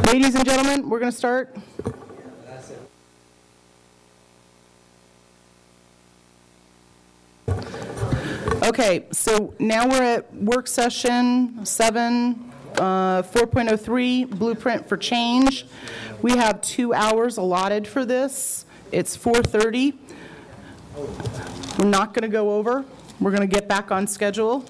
Ladies and gentlemen, we're going to start. Okay, so now we're at work session 7, 4.03, Blueprint for Change. We have 2 hours allotted for this. It's 4:30. We're not going to go over. We're going to get back on schedule.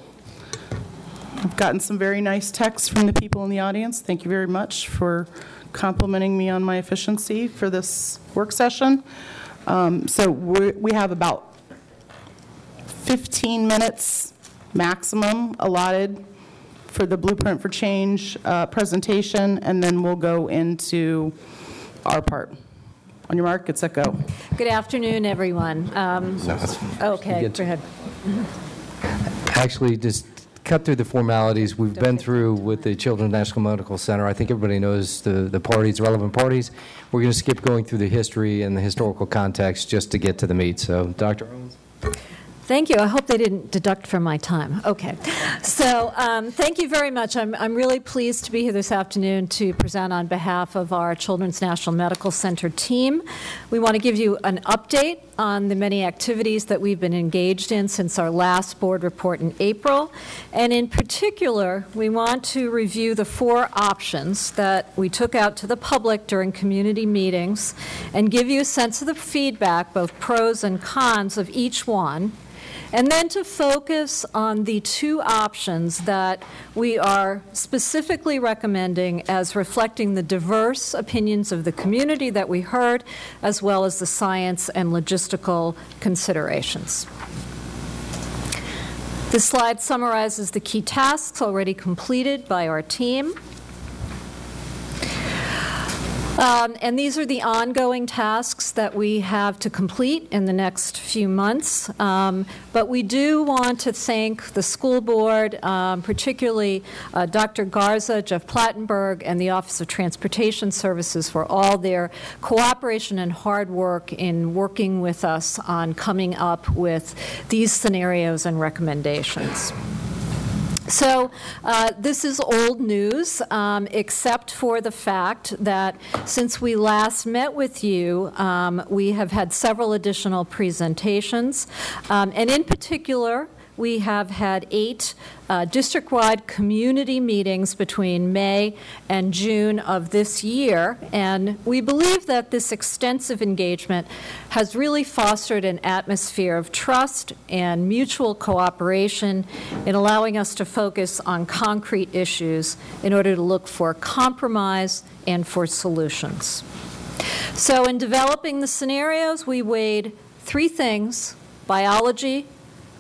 I've gotten some very nice texts from the people in the audience. Thank you very much for complimenting me on my efficiency for this work session. So we have about 15 minutes maximum allotted for the Blueprint for Change presentation, and then we'll go into our part. On your mark, get set, go. Good afternoon, everyone. Okay, go ahead. Actually, just cut through the formalities. We've been through with the Children's National Medical Center. I think everybody knows the parties, relevant parties. We're going to skip going through the history and the historical context just to get to the meat. So, Dr. Owens. Thank you. I hope they didn't deduct from my time. Okay. So thank you very much. I'm really pleased to be here this afternoon to present on behalf of our Children's National Medical Center team. We want to give you an update on the many activities that we've been engaged in since our last board report in April. And in particular, we want to review the 4 options that we took out to the public during community meetings and give you a sense of the feedback, both pros and cons of each one. And then to focus on the 2 options that we are specifically recommending as reflecting the diverse opinions of the community that we heard, as well as the science and logistical considerations. This slide summarizes the key tasks already completed by our team. And these are the ongoing tasks that we have to complete in the next few months. But we do want to thank the school board, particularly Dr. Garza, Jeff Plattenberg, and the Office of Transportation Services for all their cooperation and hard work in working with us on coming up with these scenarios and recommendations. So this is old news, except for the fact that since we last met with you, we have had several additional presentations. And in particular, we have had 8 district-wide community meetings between May and June of this year, and we believe that this extensive engagement has really fostered an atmosphere of trust and mutual cooperation in allowing us to focus on concrete issues in order to look for compromise and for solutions. So in developing the scenarios, we weighed 3 things: biology,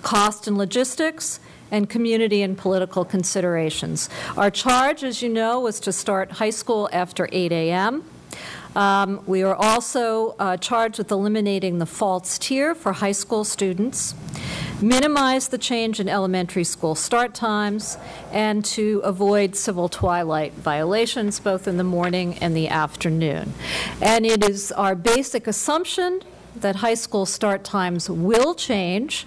cost and logistics, and community and political considerations. Our charge, as you know, was to start high school after 8 a.m. We are also charged with eliminating the false tier for high school students, minimize the change in elementary school start times, and to avoid civil twilight violations both in the morning and the afternoon. And it is our basic assumption that high school start times will change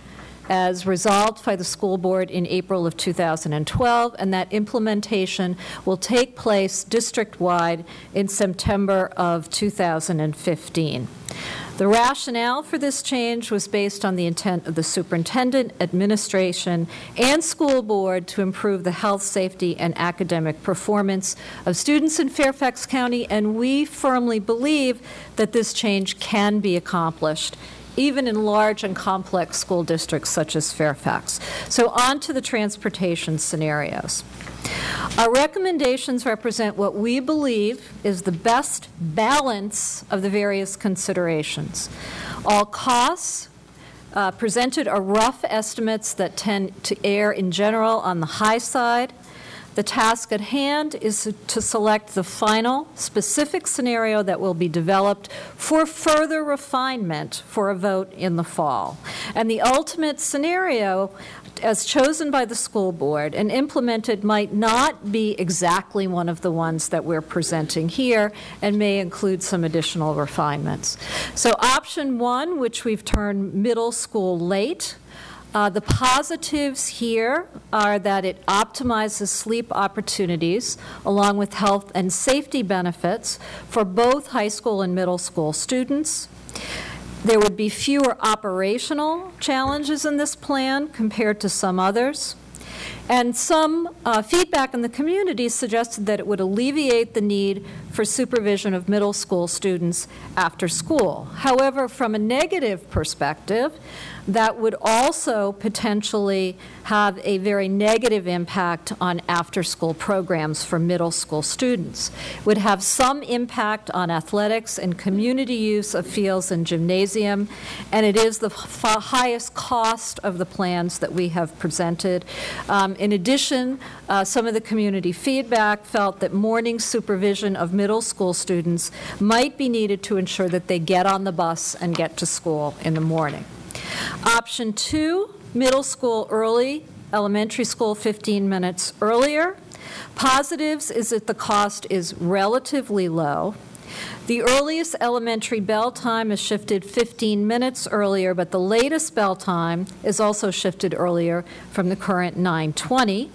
as resolved by the school board in April of 2012, and that implementation will take place district-wide in September of 2015. The rationale for this change was based on the intent of the superintendent, administration, and school board to improve the health, safety, and academic performance of students in Fairfax County, and we firmly believe that this change can be accomplished even in large and complex school districts such as Fairfax. So on to the transportation scenarios. Our recommendations represent what we believe is the best balance of the various considerations. All costs presented are rough estimates that tend to err in general on the high side. The task at hand is to select the final specific scenario that will be developed for further refinement for a vote in the fall. And the ultimate scenario, as chosen by the school board and implemented, might not be exactly one of the ones that we're presenting here and may include some additional refinements. So option 1, which we've termed middle school late, The positives here are that it optimizes sleep opportunities along with health and safety benefits for both high school and middle school students. There would be fewer operational challenges in this plan compared to some others. And some feedback in the community suggested that it would alleviate the need for supervision of middle school students after school. However, from a negative perspective, that would also potentially have a very negative impact on after-school programs for middle school students. It would have some impact on athletics and community use of fields and gymnasium, and it is the highest cost of the plans that we have presented. In addition, some of the community feedback felt that morning supervision of middle school students might be needed to ensure that they get on the bus and get to school in the morning. Option 2, middle school early, elementary school 15 minutes earlier. Positives is that the cost is relatively low. The earliest elementary bell time is shifted 15 minutes earlier, but the latest bell time is also shifted earlier from the current 9:20.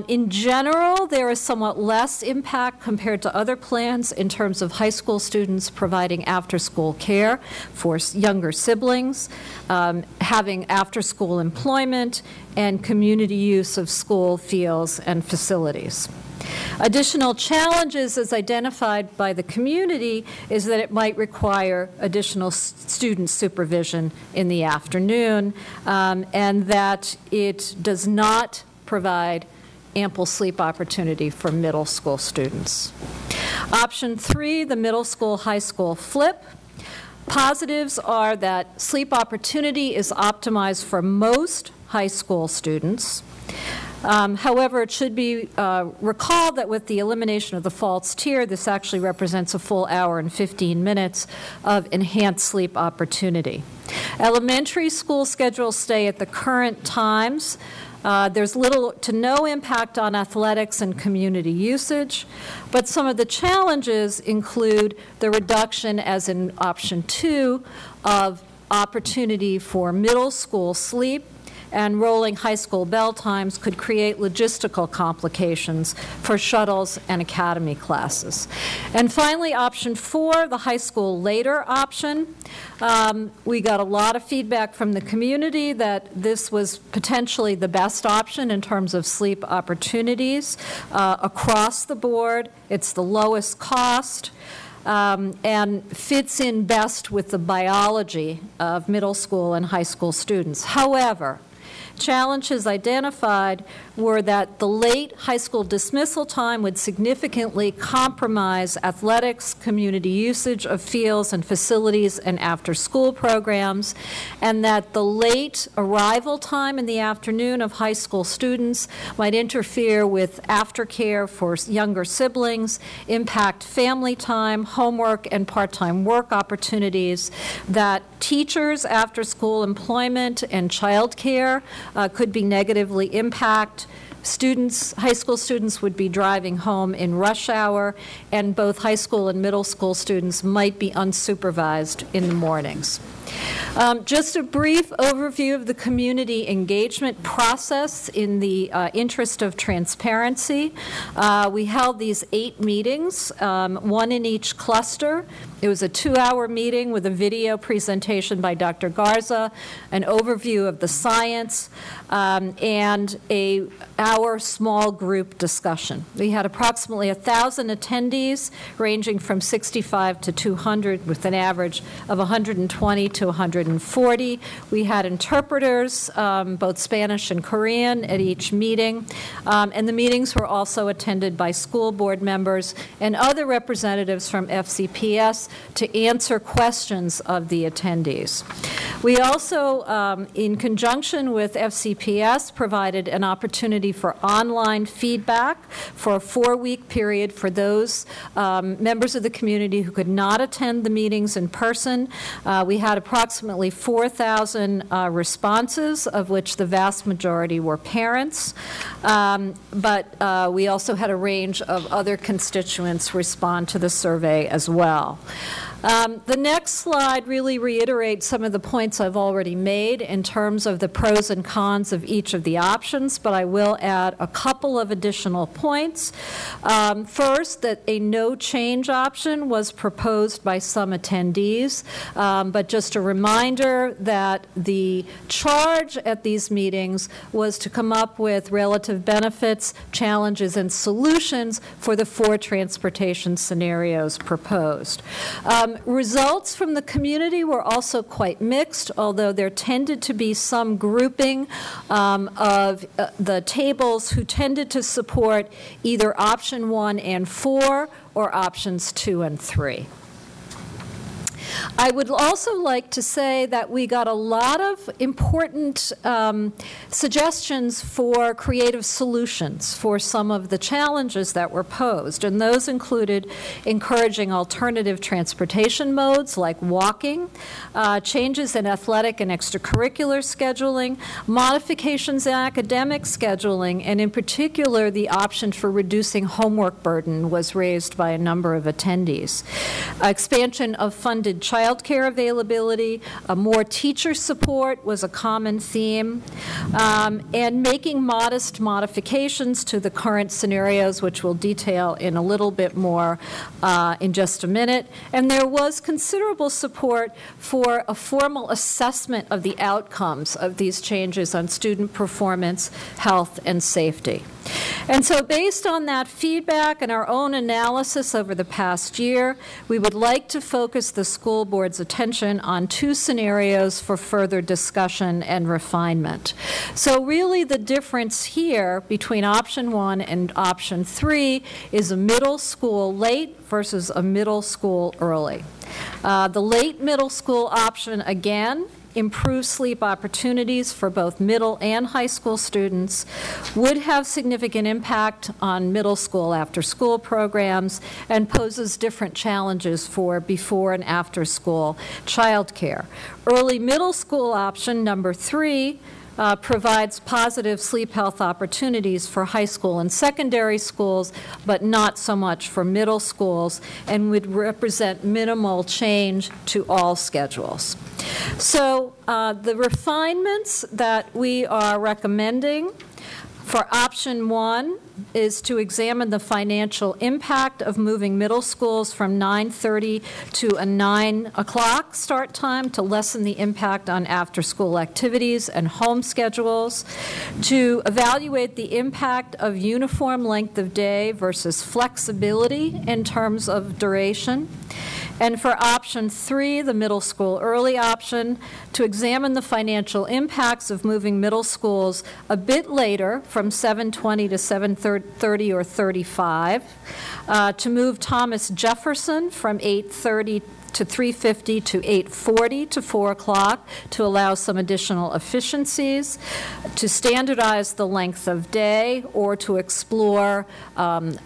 In general, there is somewhat less impact compared to other plans in terms of high school students providing after-school care for younger siblings, having after-school employment, and community use of school fields and facilities. Additional challenges as identified by the community is that it might require additional student supervision in the afternoon, and that it does not provide ample sleep opportunity for middle school students. Option 3, the middle school, high school flip. Positives are that sleep opportunity is optimized for most high school students. However, it should be recalled that with the elimination of the false tier, this actually represents a full hour and 15 minutes of enhanced sleep opportunity. Elementary school schedules stay at the current times. There's little to no impact on athletics and community usage, but some of the challenges include the reduction, as in option 2, of opportunity for middle school sleep, and rolling high school bell times could create logistical complications for shuttles and academy classes. And finally, option 4, the high school later option. We got a lot of feedback from the community that this was potentially the best option in terms of sleep opportunities across the board. It's the lowest cost. And fits in best with the biology of middle school and high school students. However, challenges identified were that the late high school dismissal time would significantly compromise athletics, community usage of fields and facilities and after-school programs, and that the late arrival time in the afternoon of high school students might interfere with aftercare for younger siblings, impact family time, homework, and part-time work opportunities, that teachers' after-school employment and childcare could be negatively impacted. Students, high school students would be driving home in rush hour, and both high school and middle school students might be unsupervised in the mornings. Just a brief overview of the community engagement process in the interest of transparency. We held these 8 meetings, one in each cluster. It was a 2-hour meeting with a video presentation by Dr. Garza, an overview of the science, and our small group discussion. We had approximately 1,000 attendees, ranging from 65 to 200, with an average of 120 to 140. We had interpreters, both Spanish and Korean, at each meeting, and the meetings were also attended by school board members and other representatives from FCPS to answer questions of the attendees. We also, in conjunction with FCPS, provided an opportunity for online feedback for a 4-week period for those members of the community who could not attend the meetings in person. We had approximately 4,000 responses, of which the vast majority were parents, but we also had a range of other constituents respond to the survey as well. The next slide really reiterates some of the points I've already made in terms of the pros and cons of each of the options, but I will add a couple of additional points. First, that a no change option was proposed by some attendees, but just a reminder that the charge at these meetings was to come up with relative benefits, challenges, and solutions for the 4 transportation scenarios proposed. Results from the community were also quite mixed, although there tended to be some grouping of the tables who tended to support either option 1 and 4 or options 2 and 3. I would also like to say that we got a lot of important suggestions for creative solutions for some of the challenges that were posed, and those included encouraging alternative transportation modes like walking, changes in athletic and extracurricular scheduling, modifications in academic scheduling, and in particular the option for reducing homework burden was raised by a number of attendees. Expansion of funded childcare availability, more teacher support was a common theme, and making modest modifications to the current scenarios, which we'll detail in a little bit more in just a minute. And there was considerable support for a formal assessment of the outcomes of these changes on student performance, health, and safety. And so based on that feedback and our own analysis over the past year, we would like to focus the school board's attention on 2 scenarios for further discussion and refinement. So really the difference here between option 1 and option 3 is a middle school late versus a middle school early. The late middle school option, again, improve sleep opportunities for both middle and high school students, would have significant impact on middle school after-school programs, and poses different challenges for before and after school childcare. Early middle school option number 3 provides positive sleep health opportunities for high school and secondary schools, but not so much for middle schools, and would represent minimal change to all schedules. So the refinements that we are recommending for option 1 is to examine the financial impact of moving middle schools from 9:30 to a 9 o'clock start time to lessen the impact on after-school activities and home schedules, to evaluate the impact of uniform length of day versus flexibility in terms of duration, and for option 3, the middle school early option, to examine the financial impacts of moving middle schools a bit later from 7:20 to 7:30 or 35, to move Thomas Jefferson from 8:30 to 3:50 to 8:40 to 4 o'clock to allow some additional efficiencies, to standardize the length of day, or to explore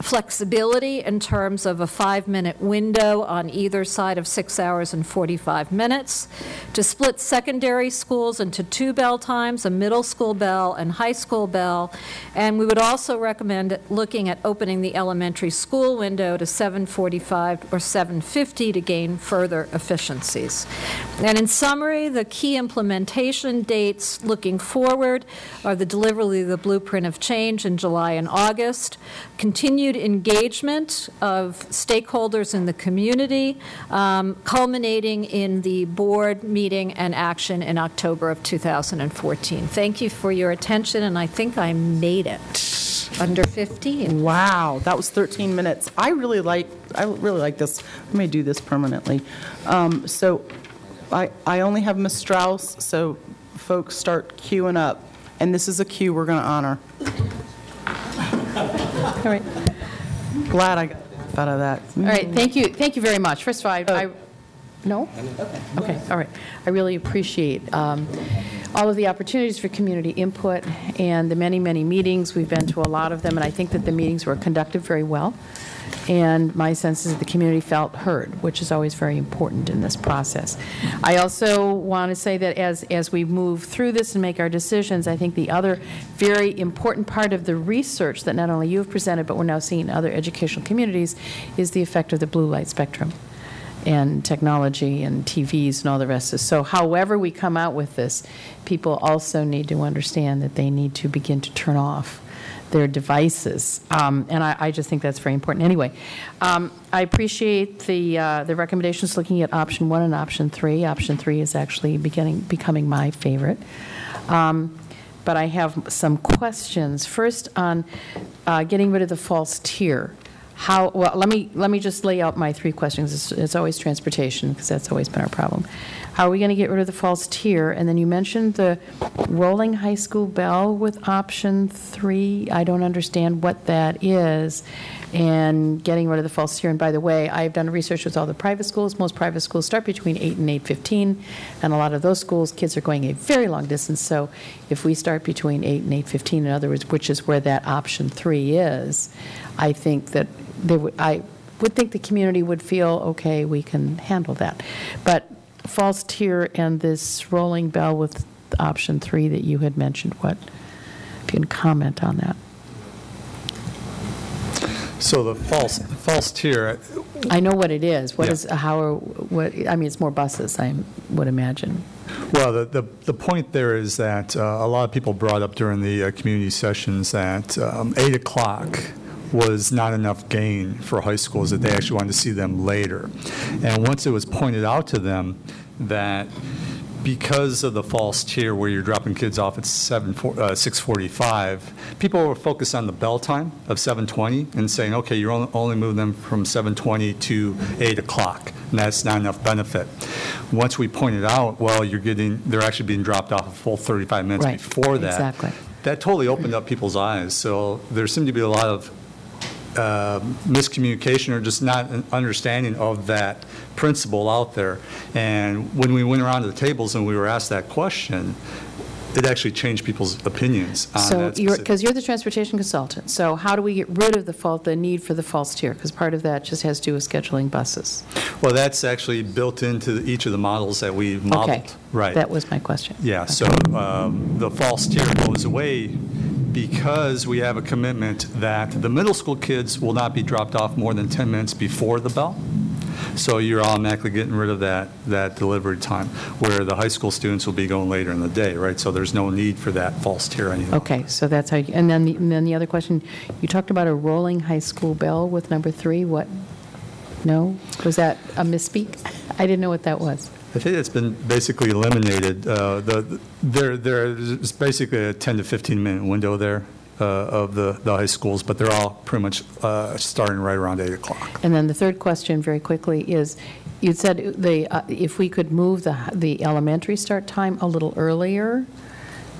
flexibility in terms of a 5-minute window on either side of 6 hours and 45 minutes, to split secondary schools into 2 bell times, a middle school bell and high school bell, and we would also recommend looking at opening the elementary school window to 7:45 or 7:50 to gain further efficiencies. And in summary, the key implementation dates looking forward are the delivery of the Blueprint of Change in July and August, continued engagement of stakeholders in the community, culminating in the board meeting and action in October of 2014. Thank you for your attention, and I think I made it under 15. Wow, that was 13 minutes. I really like this. I may do this permanently. So I only have Ms. Strauss, so folks start queuing up. And this is a queue we're going to honor. All right. Glad I got out of that. All right. Thank you. Thank you very much. First of all, I no? Okay. All right. I really appreciate all of the opportunities for community input and the many, many meetings. We've been to a lot of them, and I think that the meetings were conducted very well. And my sense is that the community felt heard, which is always very important in this process. I also want to say that as we move through this and make our decisions, I think the other very important part of the research that not only you have presented, but we're now seeing in other educational communities, is the effect of the blue light spectrum. and technology and TVs and all the rest of it. So however we come out with this, people also need to understand that they need to begin to turn off their devices. And I just think that's very important. Anyway, I appreciate the recommendations looking at option 1 and option 3. Option 3 is actually becoming my favorite. But I have some questions. First, on getting rid of the false tier. Well, let me just lay out my 3 questions. It's always transportation, because that's always been our problem. How are we going to get rid of the false tier? And then you mentioned the rolling high school bell with option 3. I don't understand what that is. And getting rid of the false tier. And by the way, I've done research with all the private schools. Most private schools start between 8 and 8:15, and a lot of those schools, kids are going a very long distance. So if we start between 8 and 8:15, in other words, which is where that option 3 is, I think that I would think the community would feel, okay, we can handle that. But false tier and this rolling bell with option 3 that you had mentioned, if you can comment on that. So the false tier. I know what it is. Yeah. I mean, it's more buses, I would imagine. Well, the point there is that a lot of people brought up during the community sessions that 8 o'clock was not enough gain for high schools, that they actually wanted to see them later. And once it was pointed out to them that because of the false tier where you're dropping kids off at 6:45, people were focused on the bell time of 7:20 and saying, okay, you're only moving them from 7:20 to 8 o'clock, and that's not enough benefit. Once we pointed out, well, they're actually being dropped off a full 35 minutes Right. before that. Exactly. That totally opened up people's eyes. So there seemed to be a lot of miscommunication or just not an understanding of that principle out there. And when we went around to the tables and we were asked that question, it actually changed people's opinions on So that. because you're the transportation consultant, so how do we get rid of the need for the false tier? Because part of that just has to do with scheduling buses. Well, that's actually built into each of the models that we modeled. Okay. Right. That was my question. Yeah, Okay. so the false tier goes away because we have a commitment that the middle school kids will not be dropped off more than 10 minutes before the bell. So you're automatically getting rid of that delivery time, where the high school students will be going later in the day, right? So there's no need for that false tier anymore. Okay, so that's how, and then the other question, you talked about a rolling high school bell with number 3. What? No? Was that a misspeak? I didn't know what that was. I think it's been basically eliminated. There's basically a 10 to 15 minute window there of the high schools, but they're all pretty much starting right around 8 o'clock. And then the third question, very quickly, is you said if we could move the elementary start time a little earlier,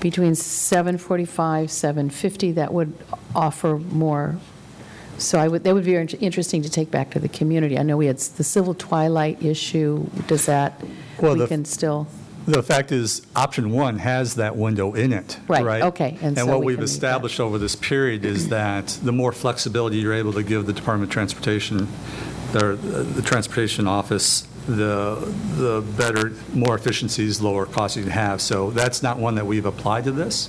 between 7:45, 7:50, that would offer more. So that would be interesting to take back to the community. I know we had the civil twilight issue. Does that, we can still? The fact is, option 1 has that window in it. Right, okay. And so what we've established over this period is that the more flexibility you're able to give the Department of Transportation, the Transportation Office, the better, more efficiencies, lower costs you can have. So that's not one that we've applied to this.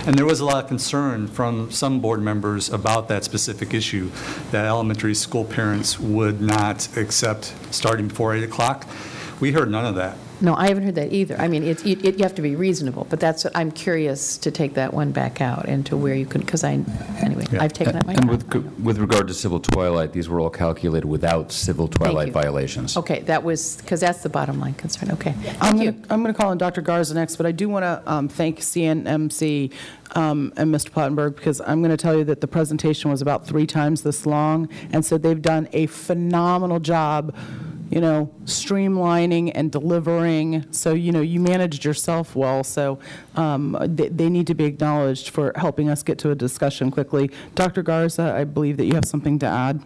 And there was a lot of concern from some board members about that specific issue, that elementary school parents would not accept starting before 8 o'clock. We heard none of that. No, I haven't heard that either. I mean, you have to be reasonable, but I'm curious to take that one back out and to where you can, because anyway, Yeah. I've taken that And myself. with regard to civil twilight, these were all calculated without civil twilight you. violations. Okay, that was, because that's the bottom line concern. Okay, I'm thank you. going to call on Dr. Garza next, but I do want to thank CNMC and Mr. Plattenberg, because I'm going to tell you that the presentation was about 3 times this long, and so they've done a phenomenal job, streamlining and delivering. So, you managed yourself well, so they need to be acknowledged for helping us get to a discussion quickly. Dr. Garza, I believe that you have something to add.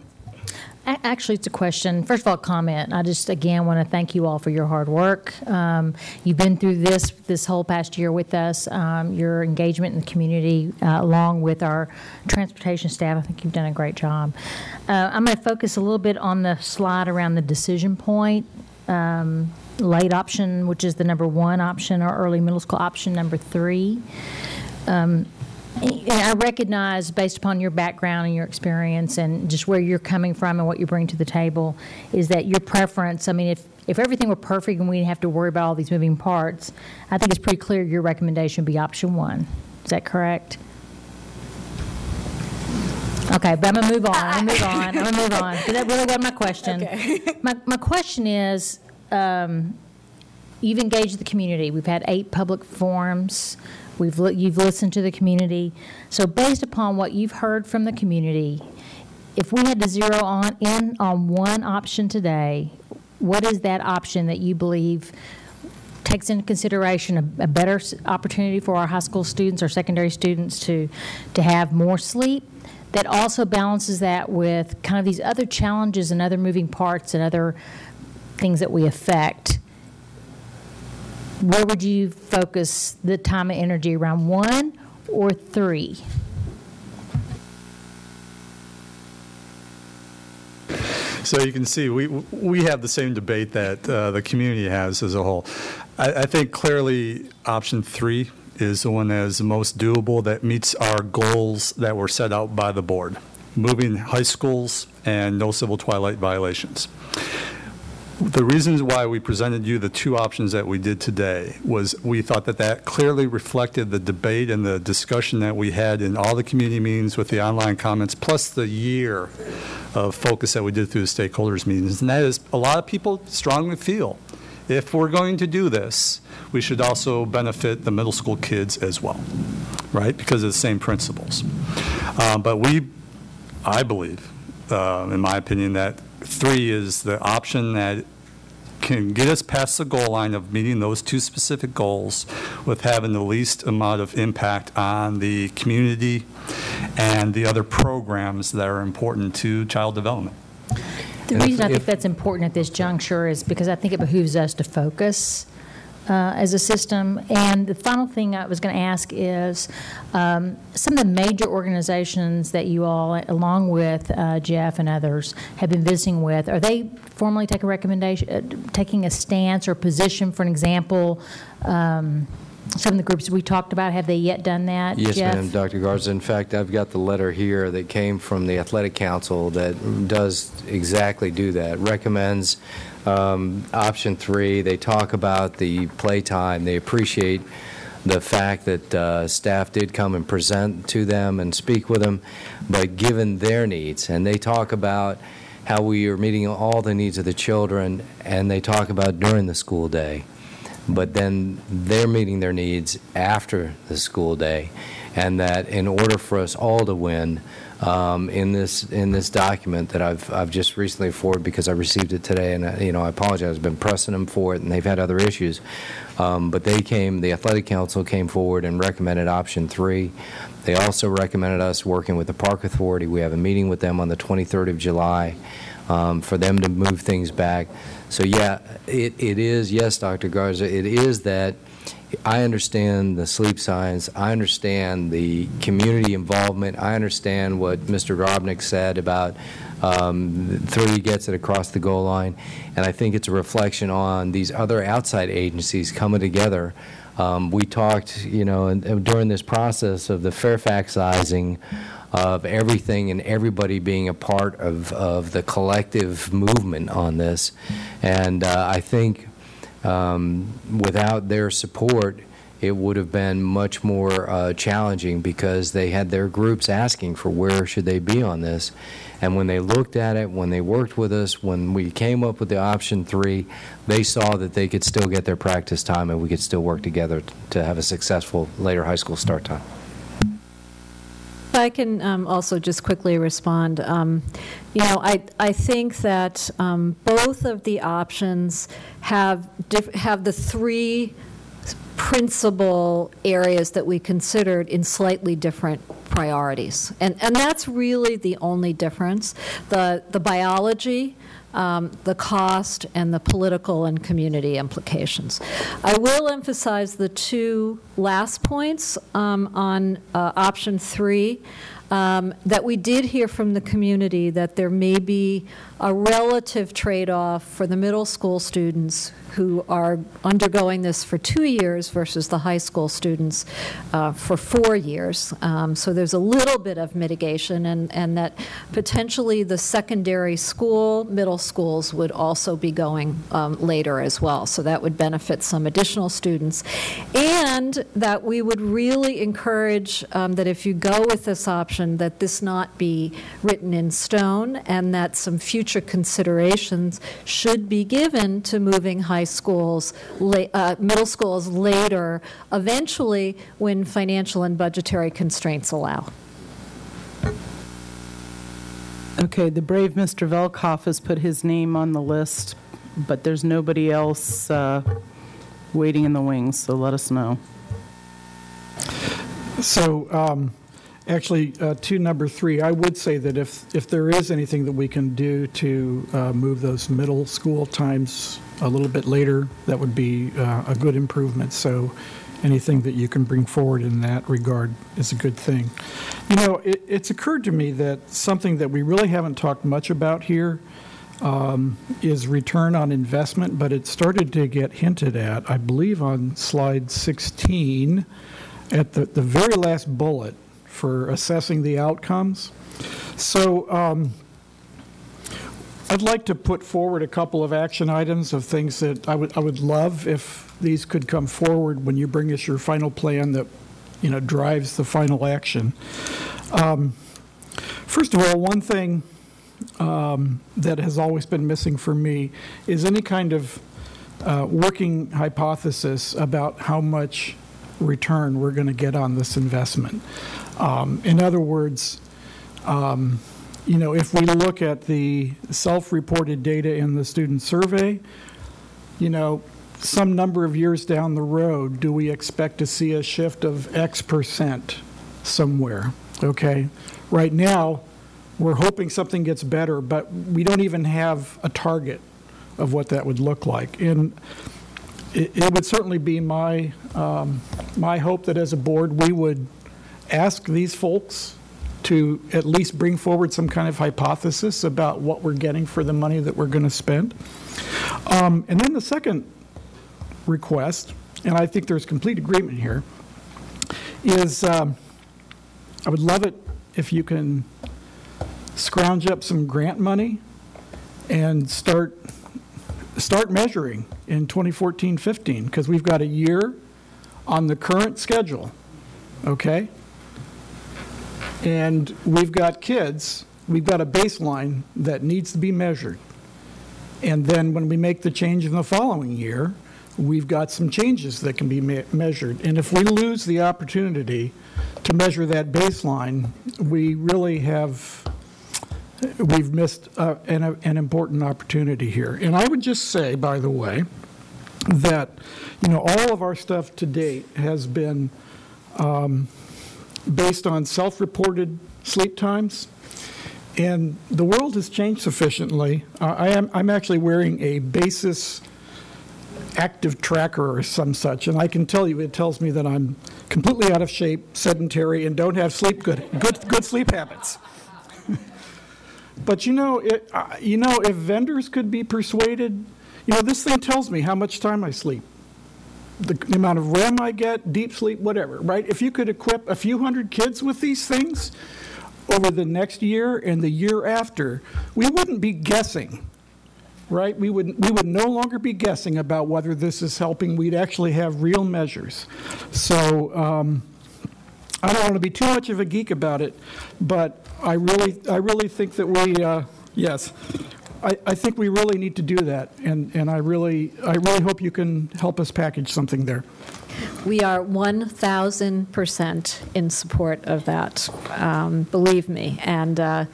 Actually, it's a question. First of all, comment. I just, again, want to thank you all for your hard work. You've been through this whole past year with us. Your engagement in the community, along with our transportation staff, I think you've done a great job. I'm going to focus a little bit on the slide around the decision point. Late option, which is the number 1 option, or early middle school option number 3. And I recognize, based upon your background and your experience and just where you're coming from and what you bring to the table, is that your preference, I mean, if everything were perfect and we didn't have to worry about all these moving parts, I think it's pretty clear your recommendation would be option 1. Is that correct? Okay, but I'm going to move on, because that really wasn't my question. Okay. My question is, you've engaged the community. We've had 8 public forums. You've listened to the community. So based upon what you've heard from the community, if we had to zero in on one option today, what is that option that you believe takes into consideration a better opportunity for our high school students or secondary students to have more sleep, that also balances that with kind of these other challenges and other moving parts and other things that we affect? Where would you focus the time and energy, around 1 or 3? So you can see we have the same debate that the community has as a whole. I think clearly option 3 is the one that is the most doable, that meets our goals that were set out by the board, moving high schools and no civil twilight violations. The reasons why we presented you the 2 options that we did today was we thought that clearly reflected the debate and the discussion that we had in all the community meetings with the online comments, plus the year of focus that we did through the stakeholders meetings. And that is, a lot of people strongly feel, if we're going to do this, we should also benefit the middle school kids as well, right? Because of the same principles. But I believe, in my opinion, that 3 is the option that can get us past the goal line of meeting those 2 specific goals with having the least amount of impact on the community and the other programs that are important to child development. The reason I think that's important at this juncture is because I think it behooves us to focus as a system. And the final thing I was going to ask is some of the major organizations that you all, along with Jeff and others, have been visiting with, are they formally taking a stance or position? For an example, some of the groups we talked about, have they yet done that? Yes, Jeff? ma'am, Dr. Garza. In fact, I've got the letter here that came from the Athletic Council that does exactly do that, recommends option 3. They talk about the playtime. They appreciate the fact that staff did come and present to them and speak with them, but given their needs, and they talk about how we are meeting all the needs of the children, and they talk about during the school day, but then they're meeting their needs after the school day, and that in order for us all to win, in this document that I've just recently forwarded because I received it today, and I apologize, I've been pressing them for it, and they've had other issues, but the Athletic Council came forward and recommended option 3. They also recommended us working with the Park Authority. We have a meeting with them on the 23rd of July for them to move things back. So yeah, it is, yes, Dr. Garza, it is that I understand the sleep science. I understand the community involvement. I understand what Mr. Robnick said about 3 gets it across the goal line. And I think it's a reflection on these other outside agencies coming together. We talked, during this process of the Fairfaxizing of everything and everybody being a part of the collective movement on this. And I think without their support, it would have been much more challenging because they had their groups asking for where should they be on this. And when they looked at it, when they worked with us, when we came up with the option 3, they saw that they could still get their practice time and we could still work together to have a successful later high school start time. I can also just quickly respond. I think that both of the options have the 3 principal areas that we considered in slightly different priorities. And that's really the only difference. The biology, the cost, and the political and community implications. I will emphasize the 2 last points on option 3. that we did hear from the community that there may be a relative trade-off for the middle school students who are undergoing this for 2 years versus the high school students for 4 years. So there's a little bit of mitigation, and that potentially the secondary school, middle schools would also be going later as well. So that would benefit some additional students. And that we would really encourage that if you go with this option, that this not be written in stone, and that some future considerations should be given to moving high schools, middle schools later, eventually when financial and budgetary constraints allow. Okay, the brave Mr. Velkoff has put his name on the list, but there's nobody else waiting in the wings, so let us know. So actually, to number 3, I would say that if there is anything that we can do to move those middle school times a little bit later, that would be a good improvement. So anything that you can bring forward in that regard is a good thing. You know, it's occurred to me that something that we really haven't talked much about here is return on investment, but it started to get hinted at, I believe, on slide 16 at the very last bullet for assessing the outcomes. So I'd like to put forward a couple of action items of things that I would love if these could come forward when you bring us your final plan that, you know, drives the final action. First of all, one thing that has always been missing for me is any kind of working hypothesis about how much return we're going to get on this investment. In other words, you know, if we look at the self-reported data in the student survey, you know, some number of years down the road, do we expect to see a shift of X% somewhere? Okay. Right now, we're hoping something gets better, but we don't even have a target of what that would look like. And it would certainly be my hope that as a board we would ask these folks to at least bring forward some kind of hypothesis about what we're getting for the money that we're going to spend. And then the second request, and I think there's complete agreement here, is I would love it if you can scrounge up some grant money and start measuring in 2014-15, because we've got a year on the current schedule, okay? And we've got kids, we've got a baseline that needs to be measured. And then when we make the change in the following year, we've got some changes that can be measured. And if we lose the opportunity to measure that baseline, we really we've missed an important opportunity here. And I would just say, by the way, that, you know, all of our stuff to date has been based on self-reported sleep times, and the world has changed sufficiently. I'm actually wearing a Basis active tracker or some such, and I can tell you it tells me that I'm completely out of shape, sedentary, and don't have good sleep habits. But you know, if vendors could be persuaded, you know, this thing tells me how much time I sleep, the amount of REM I get, deep sleep, whatever, right? If you could equip a few hundred kids with these things over the next year and the year after, we wouldn't be guessing, right? We would no longer be guessing about whether this is helping. We'd actually have real measures. So I don't want to be too much of a geek about it, but I really think that we, yes, I think we really need to do that, and I really hope you can help us package something there. We are 1,000% in support of that, believe me. And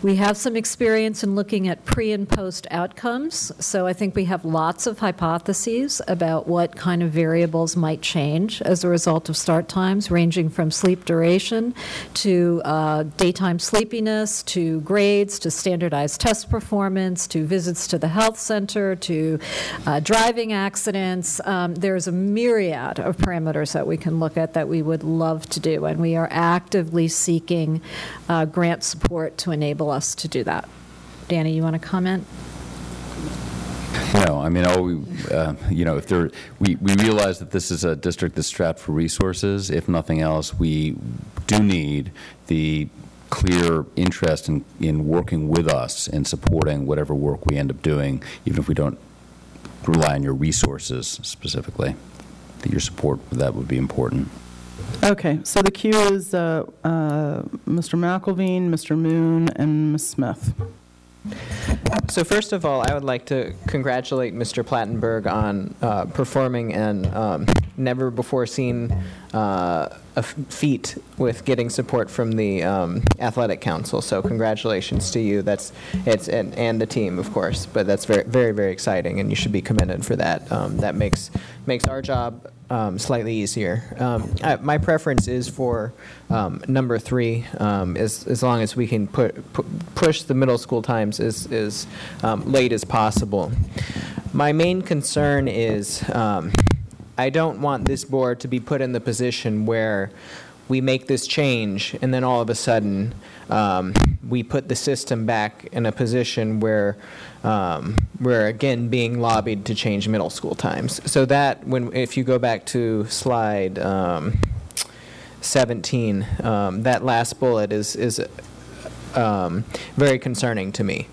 We have some experience in looking at pre and post outcomes, so I think we have lots of hypotheses about what kind of variables might change as a result of start times, ranging from sleep duration to daytime sleepiness, to grades, to standardized test performance, to visits to the health center, to driving accidents. There's a myriad of parameters that we can look at that we would love to do, and we are actively seeking grant support to enable us to do that. Danny, you want to comment? No, I mean, if we realize that this is a district that's strapped for resources. If nothing else, we do need the clear interest in working with us and supporting whatever work we end up doing, even if we don't rely on your resources specifically. That your support for that would be important. Okay, so the queue is Mr. McElveen, Mr. Moon, and Ms. Smith. So first of all, I would like to congratulate Mr. Plattenberg on performing an never-before-seen feat with getting support from the Athletic Council. So congratulations to you. And the team, of course. But that's very, very, very exciting, and you should be commended for that. That makes our job slightly easier. My preference is for number 3, as long as we can push the middle school times as late as possible. My main concern is I don't want this board to be put in the position where we make this change and then all of a sudden we put the system back in a position where we're again being lobbied to change middle school times. So that, if you go back to slide 17, that last bullet is very concerning to me.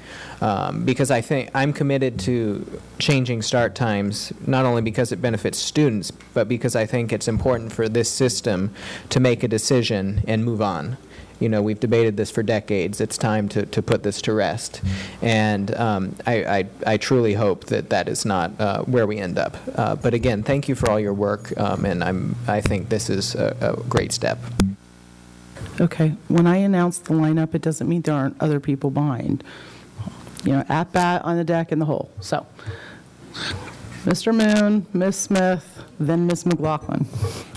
Because I think I'm committed to changing start times, not only because it benefits students, but because I think it's important for this system to make a decision and move on. You know, we've debated this for decades. It's time to put this to rest. And I truly hope that is not where we end up. But again, thank you for all your work, and I think this is a great step. Okay, when I announce the lineup, it doesn't mean there aren't other people behind. You know, at bat, on the deck, in the hole. So, Mr. Moon, Ms. Smith, then Ms. McLaughlin.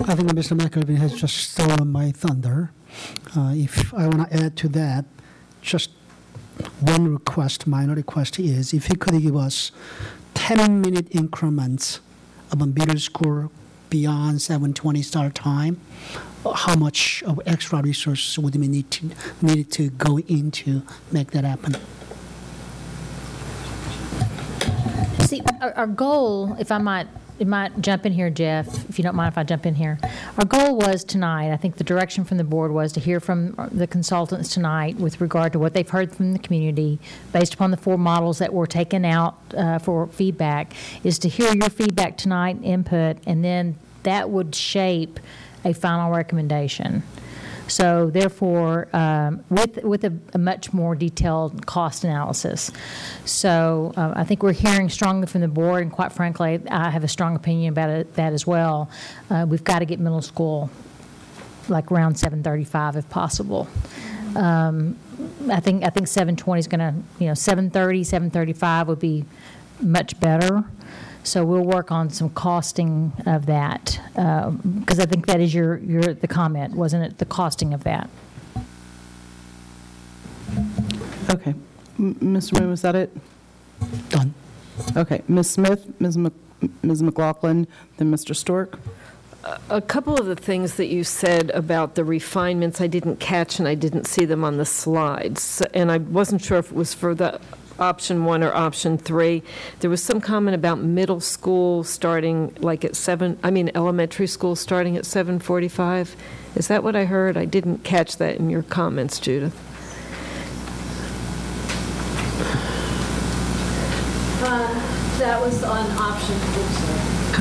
I think Mr. McElveen has just stolen my thunder. If I want to add to that, just one request, minor request is if he could give us 10-minute increments of a middle school beyond 7:20 start time, how much of extra resources would we need to go into make that happen? See, our goal, if I might jump in here, Jeff, if you don't mind if I jump in here. Our goal was tonight, I think the direction from the board was to hear from the consultants tonight with regard to what they've heard from the community based upon the 4 models that were taken out for feedback, is to hear your feedback tonight, input, and then that would shape a final recommendation. So therefore, with a much more detailed cost analysis. So I think we're hearing strongly from the board, and quite frankly, I have a strong opinion about that as well. We've got to get middle school like around 7:35 if possible. I think 7:20 is going to, 7:30, 7:35 would be much better. So we'll work on some costing of that, because I think that is the comment, wasn't it? The costing of that. Okay. Mr. Moon, was that it? Done. Okay. Ms. Smith, Ms. McLaughlin, then Mr. Stork. A couple of the things that you said about the refinements I didn't catch, and I didn't see them on the slides. And I wasn't sure if it was for the option 1 or option 3. There was some comment about middle school starting like at elementary school starting at 7:45. Is that what I heard? I didn't catch that in your comments, Judith. That was on option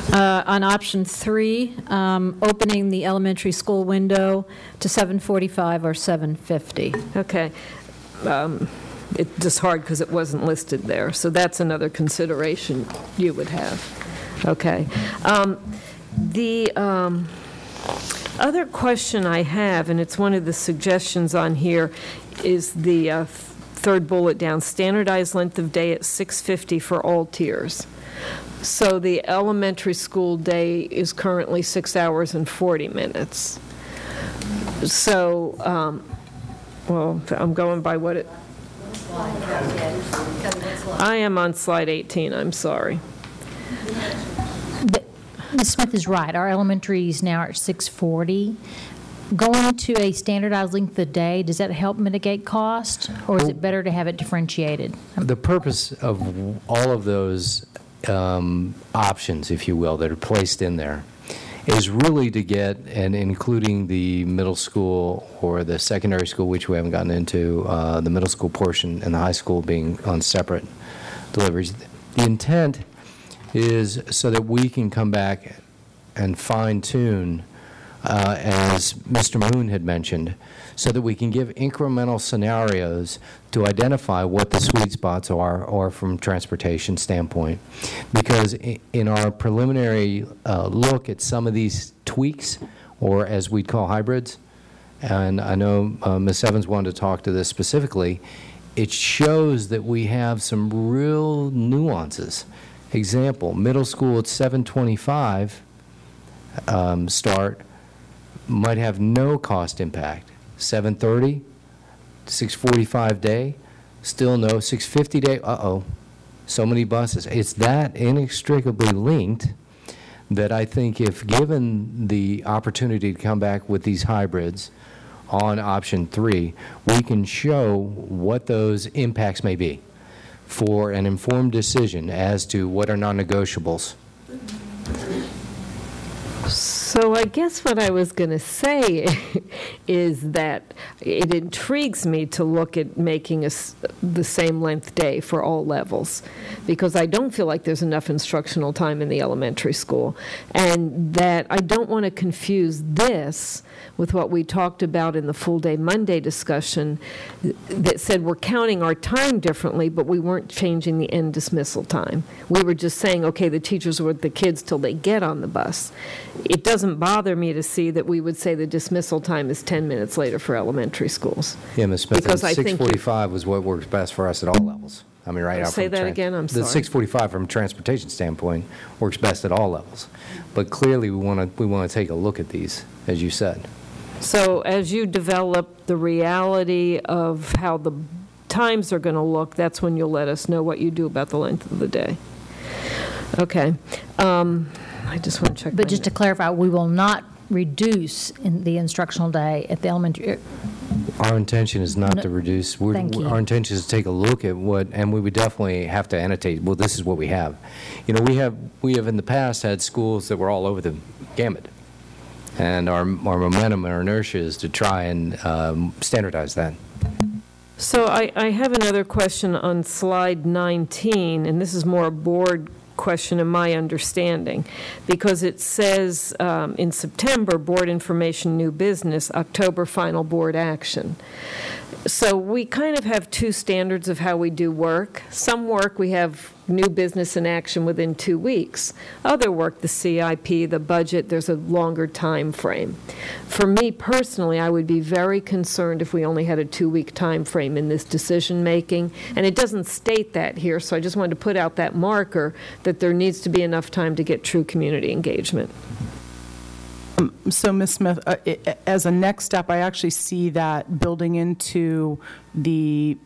3. On option 3, opening the elementary school window to 7:45 or 7:50. Okay. It's just hard because it wasn't listed there. So that's another consideration you would have. Okay. The other question I have, and it's one of the suggestions on here, is the third bullet down, standardized length of day at 6:50 for all tiers. So the elementary school day is currently 6 hours and 40 minutes. So, well, I'm going by what it... I am on slide 18, I'm sorry. But Ms. Smith is right. Our elementaries now are at 6:40. Going to a standardized length of day, does that help mitigate cost, or is it better to have it differentiated? The purpose of all of those options, if you will, that are placed in there is really to get, and including the middle school or the secondary school, which we haven't gotten into, the middle school portion and the high school being on separate deliveries. The intent is so that we can come back and fine-tune, as Mr. Mahoon had mentioned, so that we can give incremental scenarios to identify what the sweet spots are, or from transportation standpoint. Because in our preliminary look at some of these tweaks, or as we'd call hybrids, and I know Ms. Evans wanted to talk to this specifically, it shows that we have some real nuances. Example, middle school at 7:25 start might have no cost impact. 7:30, 6:45 day, still no. 6:50 day, so many buses. It's that inextricably linked that I think if given the opportunity to come back with these hybrids on option 3, we can show what those impacts may be for an informed decision as to what are non-negotiables. So I guess what I was going to say is that it intrigues me to look at making the same length day for all levels, because I don't feel like there's enough instructional time in the elementary school, and that I don't want to confuse this with what we talked about in the full day Monday discussion that said we're counting our time differently, but we weren't changing the end dismissal time. We were just saying, okay, the teachers are with the kids till they get on the bus. It doesn't bother me to see that we would say the dismissal time is 10 minutes later for elementary schools. Yeah, Ms. Smith, Because I think 6:45 was what works best for us at all levels. I mean, right out Say from that again, I'm sorry. The 6:45 from a transportation standpoint works best at all levels. But clearly, we want to take a look at these, as you said. So as you develop the reality of how the times are going to look, that's when you'll let us know what you do about the length of the day. Okay. I just want to check. But just to clarify, we will not reduce in the instructional day at the elementary. Our intention is not to reduce. Thank you. Our intention is to take a look at what, and we would definitely have to annotate, well, this is what we have. You know, we have in the past had schools that were all over the gamut. And our momentum and our inertia is to try and standardize that. So I have another question on slide 19, and this is more a board question in my understanding, because it says in September, board information, new business, October, final board action. So we kind of have two standards of how we do work. Some work we have new business in action within 2 weeks. Other work, the CIP, the budget, there's a longer time frame. For me personally, I would be very concerned if we only had a 2-week time frame in this decision making, and it doesn't state that here, so I just wanted to put out that marker that there needs to be enough time to get true community engagement. So, Ms. Smith, as a next step, I actually see that building into the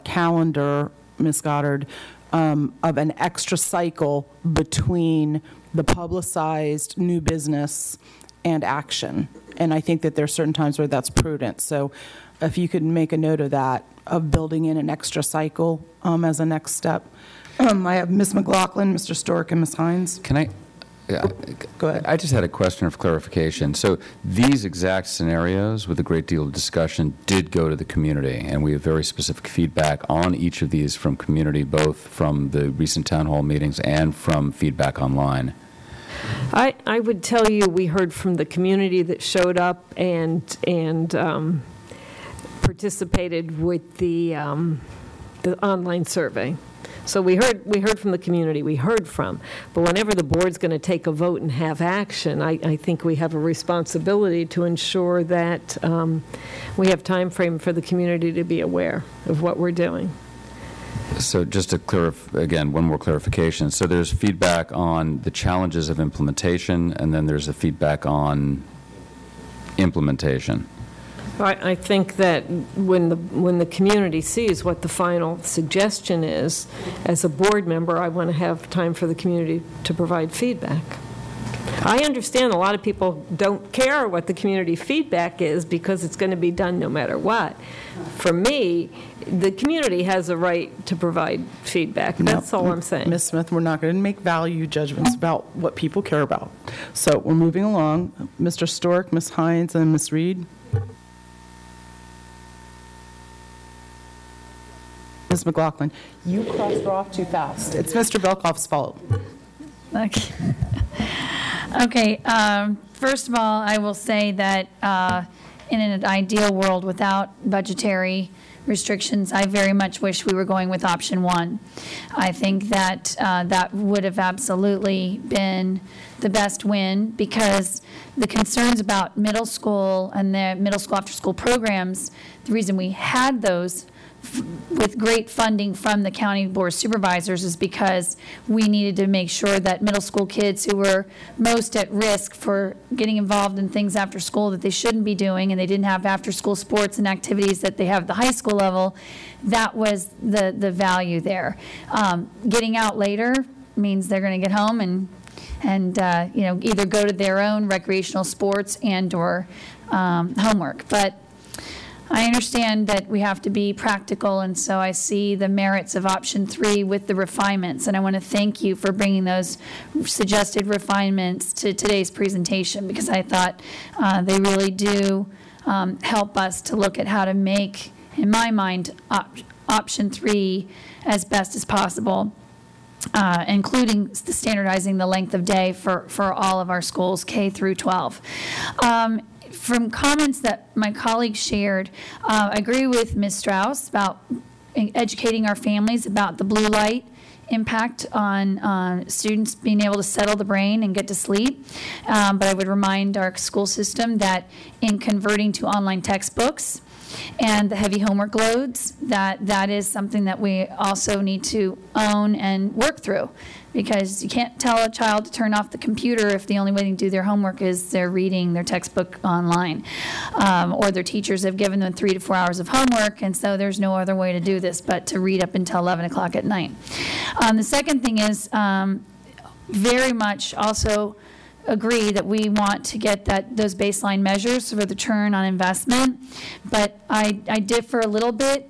calendar, Ms. Goddard, of an extra cycle between the publicized new business and action. And I think that there are certain times where that's prudent. So if you could make a note of that, of building in an extra cycle as a next step. I have Ms. McLaughlin, Mr. Stork, and Ms. Hines. Can I? Go ahead. I just had a question of clarification. So these exact scenarios with a great deal of discussion did go to the community, and we have very specific feedback on each of these from community, both from the recent town hall meetings and from feedback online. I would tell you we heard from the community that showed up and participated with the online survey. So we heard from the community, but whenever the board's going to take a vote and have action, I think we have a responsibility to ensure that we have time frame for the community to be aware of what we're doing. So just to again, one more clarification. So there's feedback on the challenges of implementation, and then there's a feedback on implementation. I think that when the community sees what the final suggestion is, as a board member, I want to have time for the community to provide feedback. I understand a lot of people don't care what the community feedback is because it's going to be done no matter what. For me, the community has a right to provide feedback. That's all I'm saying. Ms. Smith, we're not going to make value judgments about what people care about. So we're moving along. Mr. Stork, Ms. Hines, and Ms. Reed. Ms. McLaughlin, you crossed her off too fast. It's Mr. Belkoff's fault. Okay. Okay. First of all, I will say that in an ideal world without budgetary restrictions, I very much wish we were going with option one. I think that that would have absolutely been the best win, because the concerns about middle school and the middle school after school programs, the reason we had those with great funding from the county board of supervisors is because we needed to make sure that middle school kids who were most at risk for getting involved in things after school that they shouldn't be doing, and they didn't have after school sports and activities that they have at the high school level, that was the value there. Getting out later means they're going to get home and you know, either go to their own recreational sports and or homework. But I understand that we have to be practical, and so I see the merits of option 3 with the refinements, and I want to thank you for bringing those suggested refinements to today's presentation, because I thought they really do help us to look at how to make, in my mind, option 3 as best as possible, including standardizing the length of day for all of our schools, K through 12. From comments that my colleagues shared, I agree with Ms. Strauss about educating our families about the blue light impact on students being able to settle the brain and get to sleep. But I would remind our school system that in converting to online textbooks and the heavy homework loads, that is something that we also need to own and work through, because you can't tell a child to turn off the computer if the only way they can do their homework is they're reading their textbook online, or their teachers have given them 3 to 4 hours of homework, and so there's no other way to do this but to read up until 11 o'clock at night. The second thing is very much also agree that we want to get those baseline measures for the return on investment, but I differ a little bit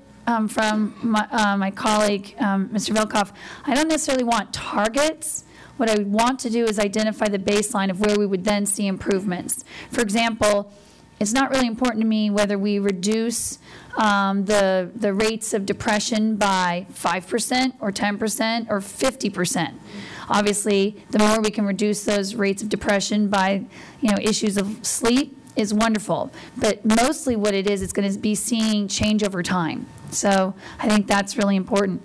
from my colleague, Mr. Velkoff. I don't necessarily want targets. What I would want to do is identify the baseline of where we would then see improvements. For example, it's not really important to me whether we reduce the rates of depression by 5% or 10% or 50%. Obviously, the more we can reduce those rates of depression by, you know, issues of sleep is wonderful. But mostly what it is, it's going to be seeing change over time. So I think that's really important.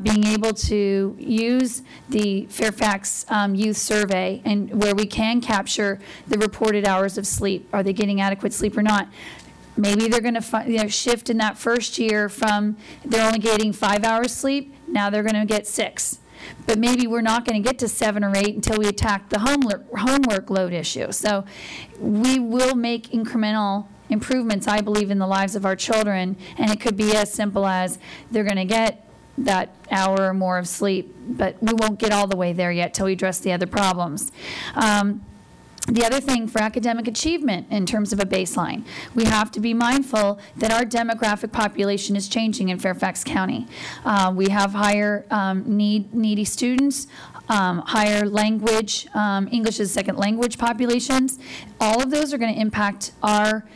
Being able to use the Fairfax Youth Survey, and where we can capture the reported hours of sleep. Are they getting adequate sleep or not? Maybe they're going to shift in that first year from they're only getting 5 hours sleep, now they're going to get 6. But maybe we're not going to get to 7 or 8 until we attack the homework load issue. So we will make incremental improvements, I believe, in the lives of our children, and it could be as simple as they're going to get that hour or more of sleep, but we won't get all the way there yet till we address the other problems. The other thing for academic achievement in terms of a baseline, we have to be mindful that our demographic population is changing in Fairfax County. We have higher needy students, higher language, English as a second language populations. All of those are going to impact our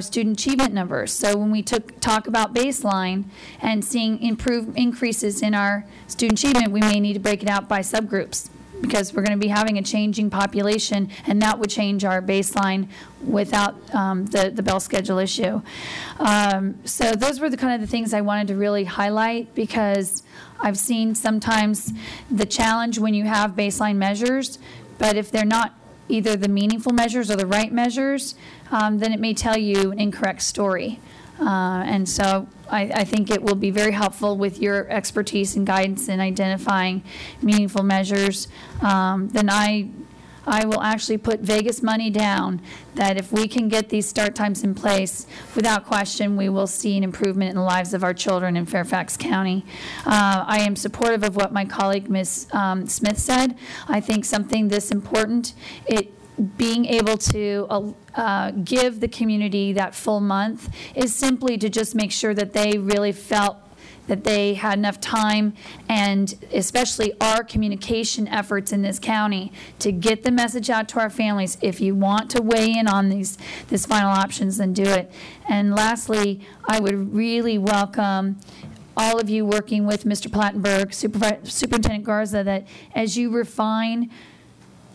student achievement numbers. So when we talk about baseline and seeing increases in our student achievement, we may need to break it out by subgroups. because we're going to be having a changing population, and that would change our baseline without the bell schedule issue. So those were the kind of the things I wanted to really highlight, because I've seen sometimes the challenge when you have baseline measures, but if they're not either the meaningful measures or the right measures, then it may tell you an incorrect story. And so I think it will be very helpful with your expertise and guidance in identifying meaningful measures. Then I will actually put Vegas money down that if we can get these start times in place, without question, we will see an improvement in the lives of our children in Fairfax County. I am supportive of what my colleague, Ms. Smith, said. I think something this important, being able to give the community that full month is simply to just make sure that they really felt that they had enough time, and especially our communication efforts in this county to get the message out to our families. If you want to weigh in on these final options, then do it. And lastly, I would really welcome all of you working with Mr. Plattenberg, Superintendent Garza, that as you refine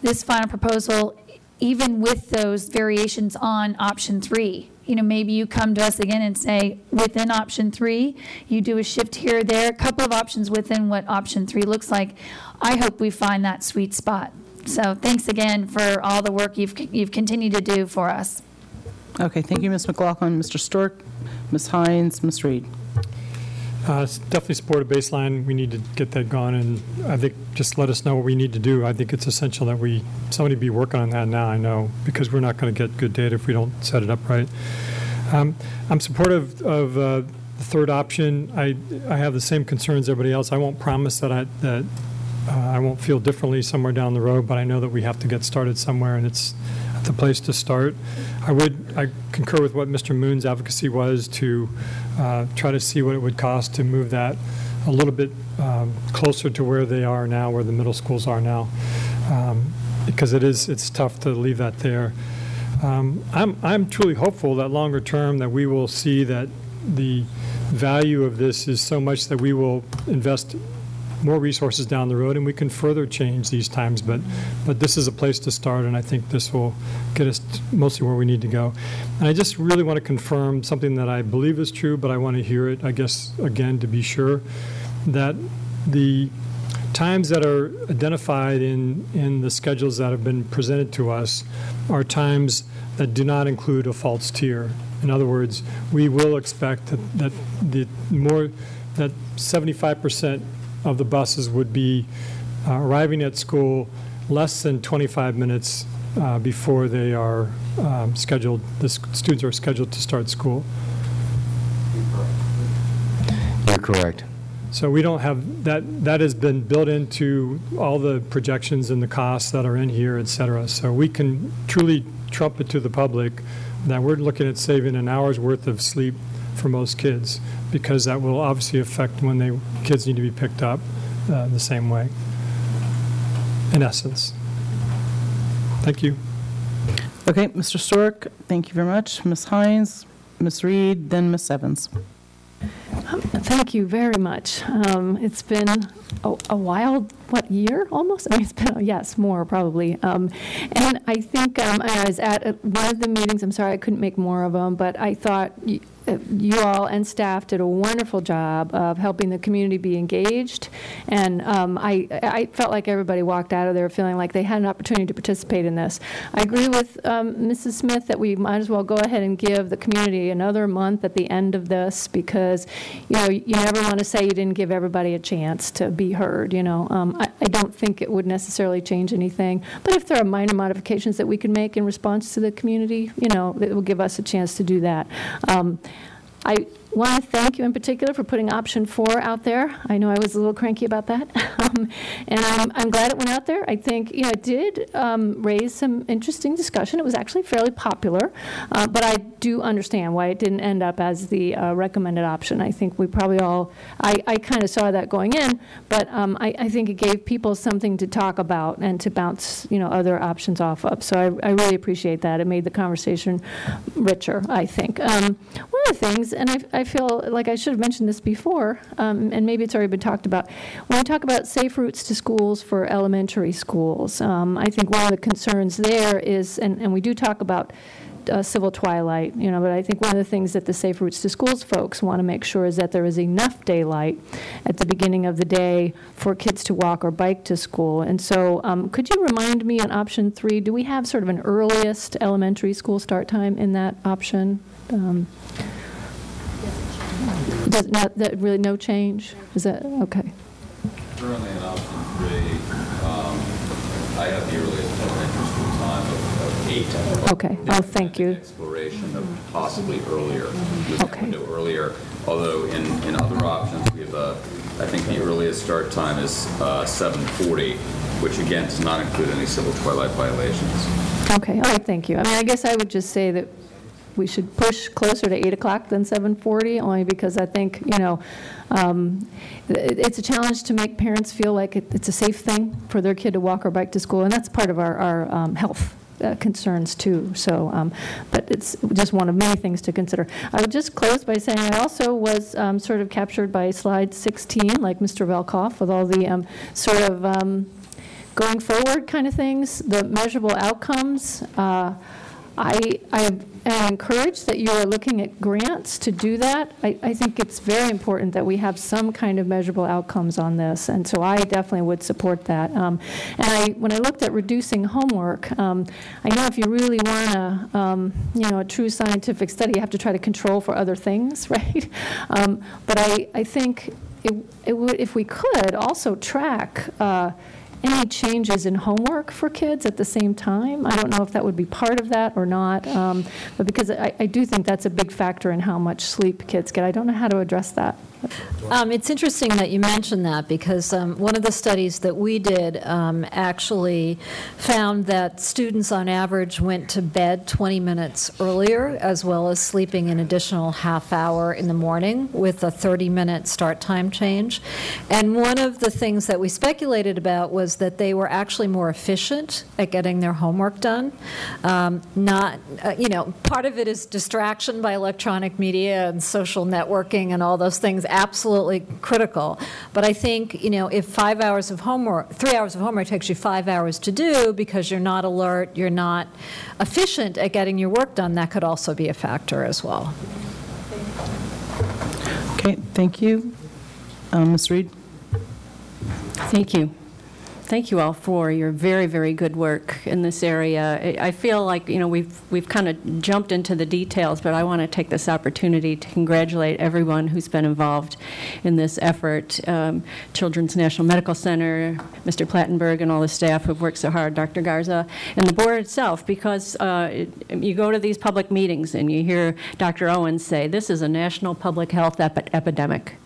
this final proposal, even with those variations on option 3, maybe you come to us again and say, within option 3, you do a shift here or there, a couple of options within what option 3 looks like. I hope we find that sweet spot. So thanks again for all the work you've continued to do for us. Okay, thank you, Ms. McLaughlin. Mr. Stork, Ms. Hines, Ms. Reed. Definitely support a baseline. We need to get that going, and I think just let us know what we need to do. I think it's essential that somebody be working on that now, I know, because we're not going to get good data if we don't set it up right. I'm supportive of the third option. I have the same concerns as everybody else. I won't promise that I won't feel differently somewhere down the road, but I know that we have to get started somewhere, and it's the place to start. I concur with what Mr. Moon's advocacy was to try to see what it would cost to move that a little bit closer to where they are now, where the middle schools are now, because it's tough to leave that there. I'm truly hopeful that longer term that we will see that the value of this is so much that we will invest more resources down the road, and we can further change these times. But this is a place to start, and I think this will get us mostly where we need to go. And I just really want to confirm something that I believe is true, but I want to hear it, I guess, again, to be sure, that the times that are identified in the schedules that have been presented to us are times that do not include a false tier. In other words, we will expect that 75% of the buses would be arriving at school less than 25 minutes before they are scheduled. The students are scheduled to start school. You're correct. So we don't have that. That has been built into all the projections and the costs that are in here, et cetera. So we can truly trumpet to the public that we're looking at saving an hour's worth of sleep for most kids, because that will obviously affect when kids need to be picked up the same way, in essence. Thank you. Okay, Mr. Stork, thank you very much. Ms. Hines, Ms. Reed, then Ms. Evans. Thank you very much. It's been a wild, year almost? I mean, it's been, yes, more probably. And I think I was at one of the meetings, I'm sorry I couldn't make more of them, but I thought you all and staff did a wonderful job of helping the community be engaged. And I felt like everybody walked out of there feeling like they had an opportunity to participate in this. I agree with Mrs. Smith that we might as well go ahead and give the community another month at the end of this, because, you never want to say you didn't give everybody a chance to be heard, I don't think it would necessarily change anything. But if there are minor modifications that we can make in response to the community, it will give us a chance to do that. I want to thank you in particular for putting option 4 out there. I know I was a little cranky about that. And I'm glad it went out there. I think, it did raise some interesting discussion. It was actually fairly popular. But I do understand why it didn't end up as the recommended option. I think we probably all, I kind of saw that going in, but I think it gave people something to talk about and to bounce, other options off of. So I really appreciate that. It made the conversation richer, I think. One of the things, and I I feel like I should have mentioned this before, and maybe it's already been talked about. When we talk about safe routes to schools for elementary schools, I think one of the concerns there is, and we do talk about civil twilight, but I think one of the things that the Safe Routes to Schools folks want to make sure is that there is enough daylight at the beginning of the day for kids to walk or bike to school. And so could you remind me on option 3, do we have sort of an earliest elementary school start time in that option? That really no change? Is that, okay. Currently in option 3, I have the earliest elementary school time of 8. Okay. Oh, thank you. Exploration of possibly earlier. Okay. Window earlier, although in other options, we have I think the earliest start time is 7:40, which again does not include any civil twilight violations. Okay. All right. Thank you. I mean, I guess I would just say that we should push closer to 8 o'clock than 7:40, only because I think, it's a challenge to make parents feel like it's a safe thing for their kid to walk or bike to school, and that's part of our health concerns too. So, but it's just one of many things to consider. I would just close by saying I also was sort of captured by slide 16, like Mr. Velkoff, with all the sort of going forward kind of things, the measurable outcomes. I am encouraged that you are looking at grants to do that. I think it's very important that we have some kind of measurable outcomes on this, and so I definitely would support that. And when I looked at reducing homework, I know if you really want a true scientific study, you have to try to control for other things, right? But I think it would, if we could, also track any changes in homework for kids at the same time. I don't know if that would be part of that or not, but because I do think that's a big factor in how much sleep kids get. I don't know how to address that. It's interesting that you mentioned that, because one of the studies that we did actually found that students on average went to bed 20 minutes earlier, as well as sleeping an additional half hour in the morning with a 30-minute start time change. And one of the things that we speculated about was that they were actually more efficient at getting their homework done. Part of it is distraction by electronic media and social networking and all those things, absolutely critical. But I think, if 3 hours of homework takes you 5 hours to do because you're not alert, you're not efficient at getting your work done, that could also be a factor as well. Okay, thank you. Ms. Reed? Thank you. Thank you all for your very, very good work in this area. I feel like, we've kind of jumped into the details, but I want to take this opportunity to congratulate everyone who's been involved in this effort. Children's National Medical Center, Mr. Plattenberg, and all the staff who've worked so hard, Dr. Garza, and the board itself, because you go to these public meetings and you hear Dr. Owens say, this is a national public health epidemic.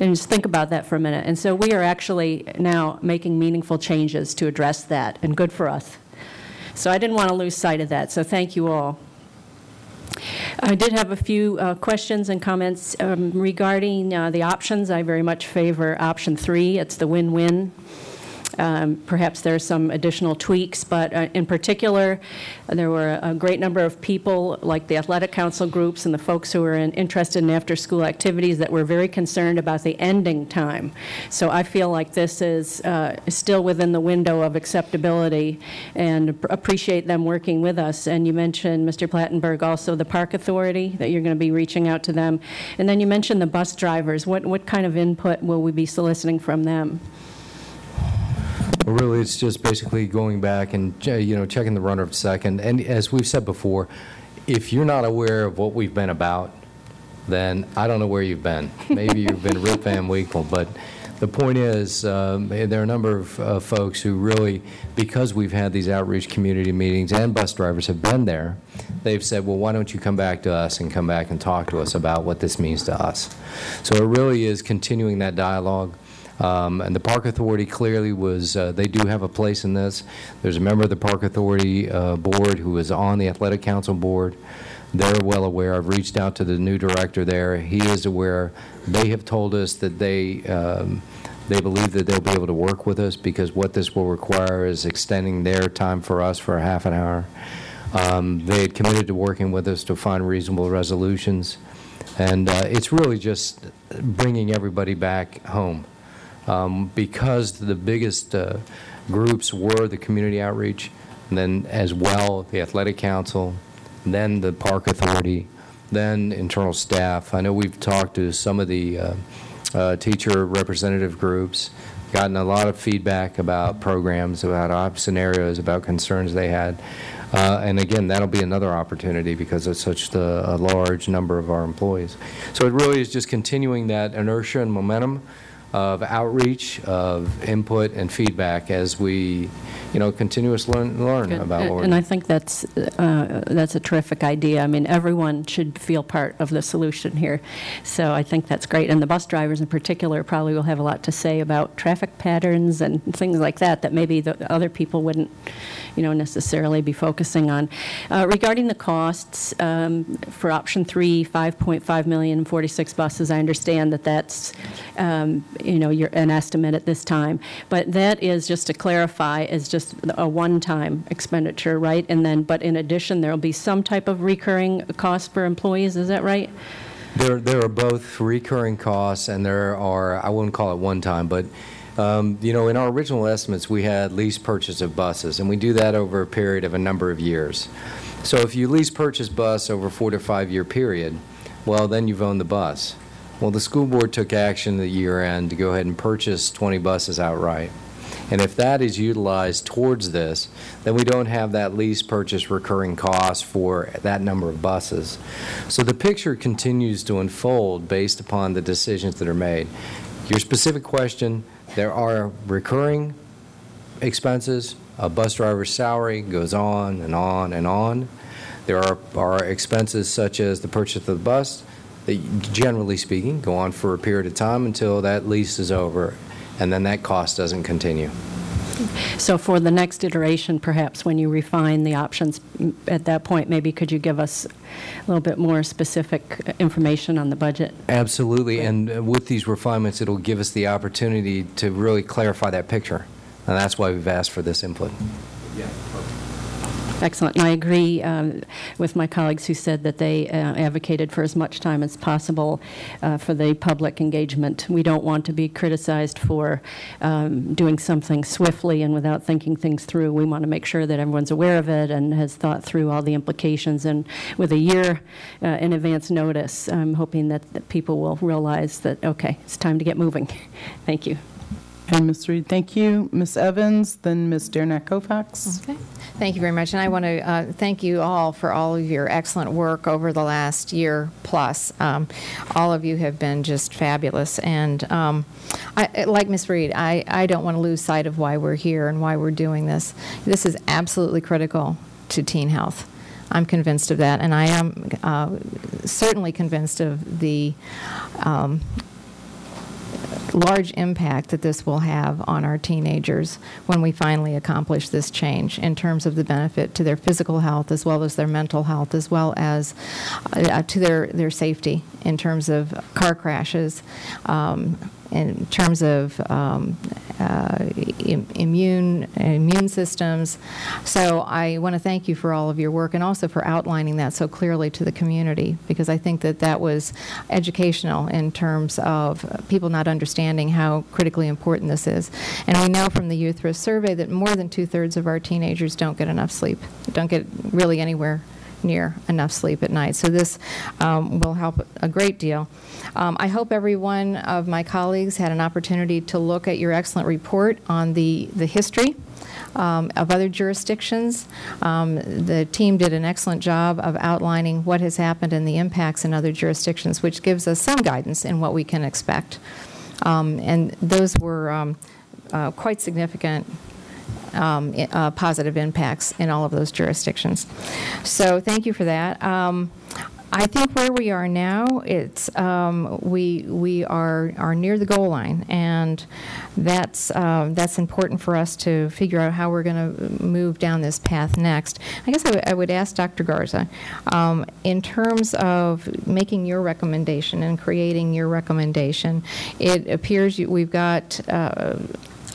And just think about that for a minute. And so we are actually now making meaningful changes to address that, and good for us. So I didn't want to lose sight of that, so thank you all. I did have a few questions and comments regarding the options. I very much favor option 3. It's the win-win. Perhaps there are some additional tweaks, but in particular, there were a great number of people, like the athletic council groups and the folks who were interested in after-school activities, that were very concerned about the ending time. So I feel like this is still within the window of acceptability, and appreciate them working with us. And you mentioned, Mr. Plattenberg, also the Park Authority, that you're going to be reaching out to them. And then you mentioned the bus drivers. What kind of input will we be soliciting from them? Well, really, it's just basically going back and, checking the runner of second. And as we've said before, if you're not aware of what we've been about, then I don't know where you've been. Maybe you've been Rip Van Winkle. But the point is, there are a number of folks who really, because we've had these outreach community meetings and bus drivers have been there, they've said, well, why don't you come back to us and come back and talk to us about what this means to us? So it really is continuing that dialogue. And the Park Authority clearly was, they do have a place in this. There's a member of the Park Authority board who is on the Athletic Council board. They're well aware. I've reached out to the new director there. He is aware. They have told us that they believe that they'll be able to work with us, because what this will require is extending their time for us for a half an hour. They had committed to working with us to find reasonable resolutions. And it's really just bringing everybody back home. Because the biggest groups were the community outreach, and then as well the athletic council, then the park authority, then internal staff. I know we've talked to some of the teacher representative groups, gotten a lot of feedback about programs, about scenarios, about concerns they had. And again, that'll be another opportunity because it's such a large number of our employees. So it really is just continuing that inertia and momentum of outreach, of input and feedback as we, continuously learn Good. about what we're And I think that's a terrific idea. I mean, everyone should feel part of the solution here. So I think that's great. And the bus drivers in particular probably will have a lot to say about traffic patterns and things like that maybe the other people wouldn't, necessarily be focusing on. Regarding the costs, for option 3, $5.5 million, 46 buses, I understand that's, you're an estimate at this time. But that is, just to clarify, is just a one-time expenditure, right? And then, but in addition, there will be some type of recurring cost for employees, is that right? There are both recurring costs and there are, I wouldn't call it one time, but in our original estimates, we had lease purchase of buses, and we do that over a period of a number of years. So if you lease purchase bus over a 4 to 5 year period, well, then you've owned the bus. Well, the school board took action at the year end to go ahead and purchase 20 buses outright. And if that is utilized towards this, then we don't have that lease purchase recurring cost for that number of buses. So the picture continues to unfold based upon the decisions that are made. Your specific question, there are recurring expenses. A bus driver's salary goes on and on and on. There are expenses such as the purchase of the bus that, generally speaking, go on for a period of time until that lease is over, and then that cost doesn't continue. So for the next iteration, perhaps when you refine the options at that point, maybe could you give us a little bit more specific information on the budget? Absolutely, and with these refinements, it'll give us the opportunity to really clarify that picture, and that's why we've asked for this input. Yeah. Excellent. And I agree with my colleagues who said that they advocated for as much time as possible for the public engagement. We don't want to be criticized for doing something swiftly and without thinking things through. We want to make sure that everyone's aware of it and has thought through all the implications. And with a year in advance notice, I'm hoping that people will realize that, okay, it's time to get moving. Thank you. And Ms. Reed, thank you. Ms. Evans, then Ms. Dearnak-Kovacs. Okay. Thank you very much. And I want to thank you all for all of your excellent work over the last year plus. All of you have been just fabulous. And like Ms. Reed, I don't want to lose sight of why we're here and why we're doing this. This is absolutely critical to teen health. I'm convinced of that. And I am certainly convinced of the large impact that this will have on our teenagers when we finally accomplish this change in terms of the benefit to their physical health as well as their mental health as well as to their safety in terms of car crashes, in terms of immune systems. So I want to thank you for all of your work and also for outlining that so clearly to the community, because I think that was educational in terms of people not understanding how critically important this is. And we know from the Youth Risk Survey that more than 2/3 of our teenagers don't get enough sleep, don't get really anywhere near enough sleep at night. So this will help a great deal. I hope every one of my colleagues had an opportunity to look at your excellent report on the history of other jurisdictions. The team did an excellent job of outlining what has happened and the impacts in other jurisdictions, which gives us some guidance in what we can expect. And those were quite significant positive impacts in all of those jurisdictions. So thank you for that. I think where we are now, it's we are near the goal line, and that's important for us to figure out how we're going to move down this path next. I guess I would ask Dr. Garza, in terms of making your recommendation and creating your recommendation, it appears we've got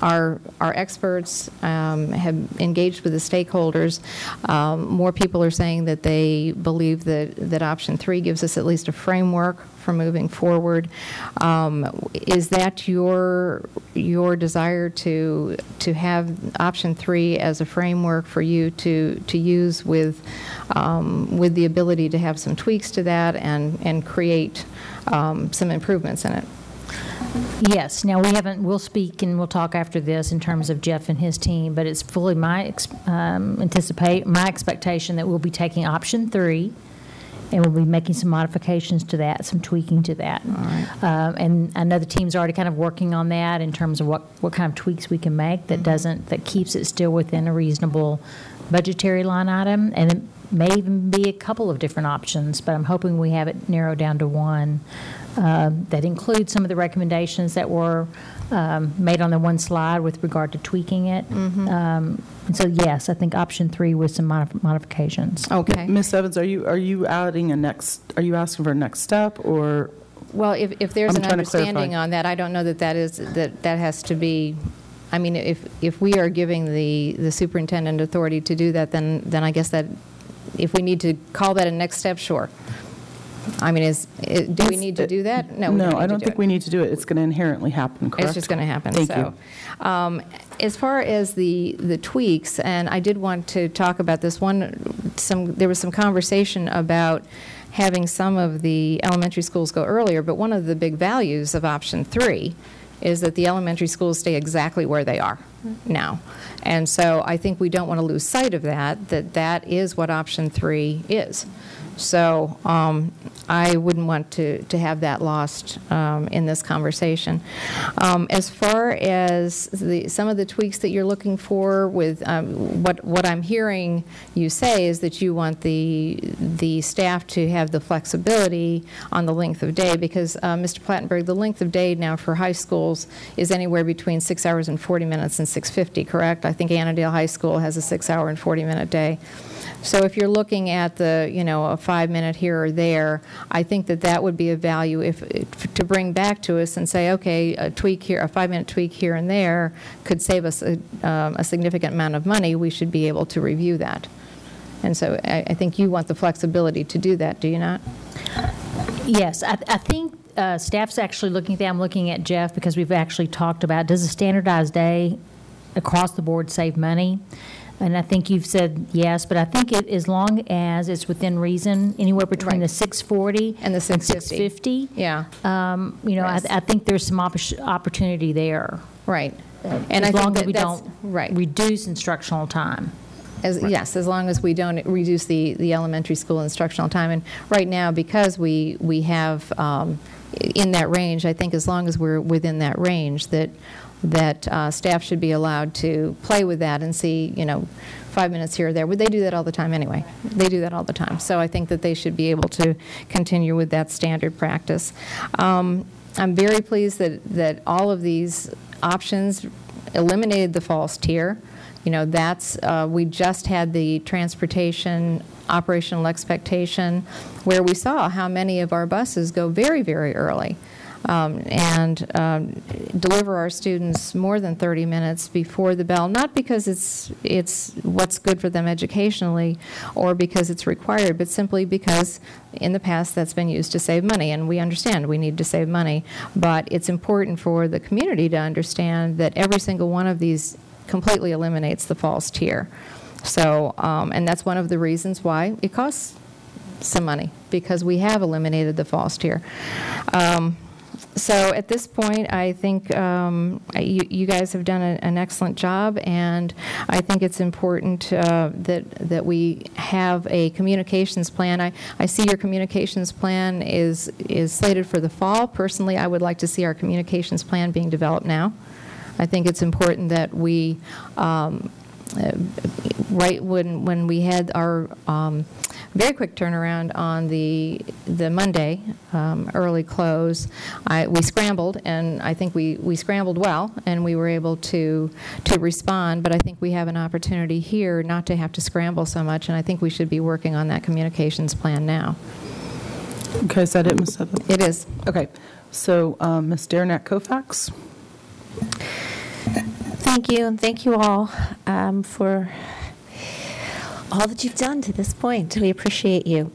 our experts have engaged with the stakeholders. More people are saying that they believe that option 3 gives us at least a framework for moving forward. Is that your desire to have option 3 as a framework for you to use with the ability to have some tweaks to that and create some improvements in it? Yes. Now, we'll speak and we'll talk after this in terms of Jeff and his team, but it's fully my expectation that we'll be taking option 3 and we'll be making some modifications to that, some tweaking to that. All right. And I know the team's already kind of working on that in terms of what kind of tweaks we can make that keeps it still within a reasonable budgetary line item. And it may even be a couple of different options, but I'm hoping we have it narrowed down to one that includes some of the recommendations that were made on the one slide with regard to tweaking it. And so, yes, I think option 3 with some modifications. Okay. Ms. Evans, are you asking for a next step, or? Well, if there's I'm an trying to clarify. understanding on that, I don't know that has to be. I mean, if we are giving the superintendent authority to do that, then I guess that if we need to call that a next step, sure. I mean, do we need to do that? No, I don't think we need to do it. It's going to inherently happen, correct? It's just going to happen. Thank you. As far as the tweaks, and I did want to talk about this there was some conversation about having some of the elementary schools go earlier, but one of the big values of option 3 is that the elementary schools stay exactly where they are now. And so I think we don't want to lose sight of that is what option 3 is. So I wouldn't want to have that lost in this conversation. As far as some of the tweaks that you're looking for with what I'm hearing you say is that you want the staff to have the flexibility on the length of day, because Mr. Plattenberg, the length of day now for high schools is anywhere between 6 hours and 40 minutes and 650, correct? I think Annandale High School has a 6-hour and 40-minute day. So if you're looking at a 5-minute here or there, I think that would be a value to bring back to us and say, okay, a 5-minute tweak here and there could save us a significant amount of money. We should be able to review that. And so I think you want the flexibility to do that, do you not? Yes, I think staff's actually looking at that. I'm looking at Jeff because we've actually talked about, does a standardized day across the board save money? And I think you've said yes, but I think as long as it's within reason, anywhere between the 640 and the 650. Yeah. I think there's some opportunity there. Right. And as long as we don't reduce instructional time. Yes, as long as we don't reduce the elementary school instructional time. And right now, because we have in that range, I think as long as we're within that range, that staff should be allowed to play with that and see, 5 minutes here or there. But they do that all the time anyway. They do that all the time. So I think that they should be able to continue with that standard practice. I'm very pleased that all of these options eliminated the false tier. We just had the transportation operational expectation where we saw how many of our buses go very, very early. And deliver our students more than 30 minutes before the bell, not because it's what's good for them educationally or because it's required, but simply because in the past that's been used to save money, and we understand we need to save money, but it's important for the community to understand that every single one of these completely eliminates the false tier. So, and that's one of the reasons why it costs some money, because we have eliminated the false tier. So at this point, I think you guys have done an excellent job, and I think it's important that we have a communications plan. I see your communications plan is slated for the fall. Personally, I would like to see our communications plan being developed now. I think it's important that we, right when we had our very quick turnaround on the Monday early close, we scrambled, and I think we scrambled well, and we were able to respond, but I think we have an opportunity here not to have to scramble so much, and I think we should be working on that communications plan now. Okay, is that it, Ms. Evans? It is. Okay, so Ms. Derenak Koufax. Thank you, and thank you all for all that you've done to this point. We appreciate you.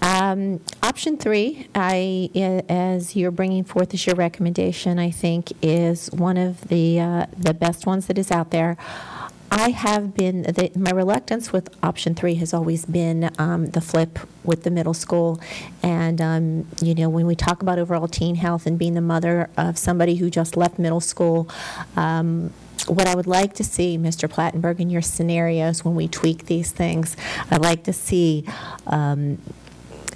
Option 3, as you're bringing forth as your recommendation, I think is one of the best ones that is out there. I have been, my reluctance with option 3 has always been the flip with the middle school. And, you know, when we talk about overall teen health and being the mother of somebody who just left middle school, what I would like to see, Mr. Plattenberg, in your scenarios when we tweak these things, I'd like to see, I'm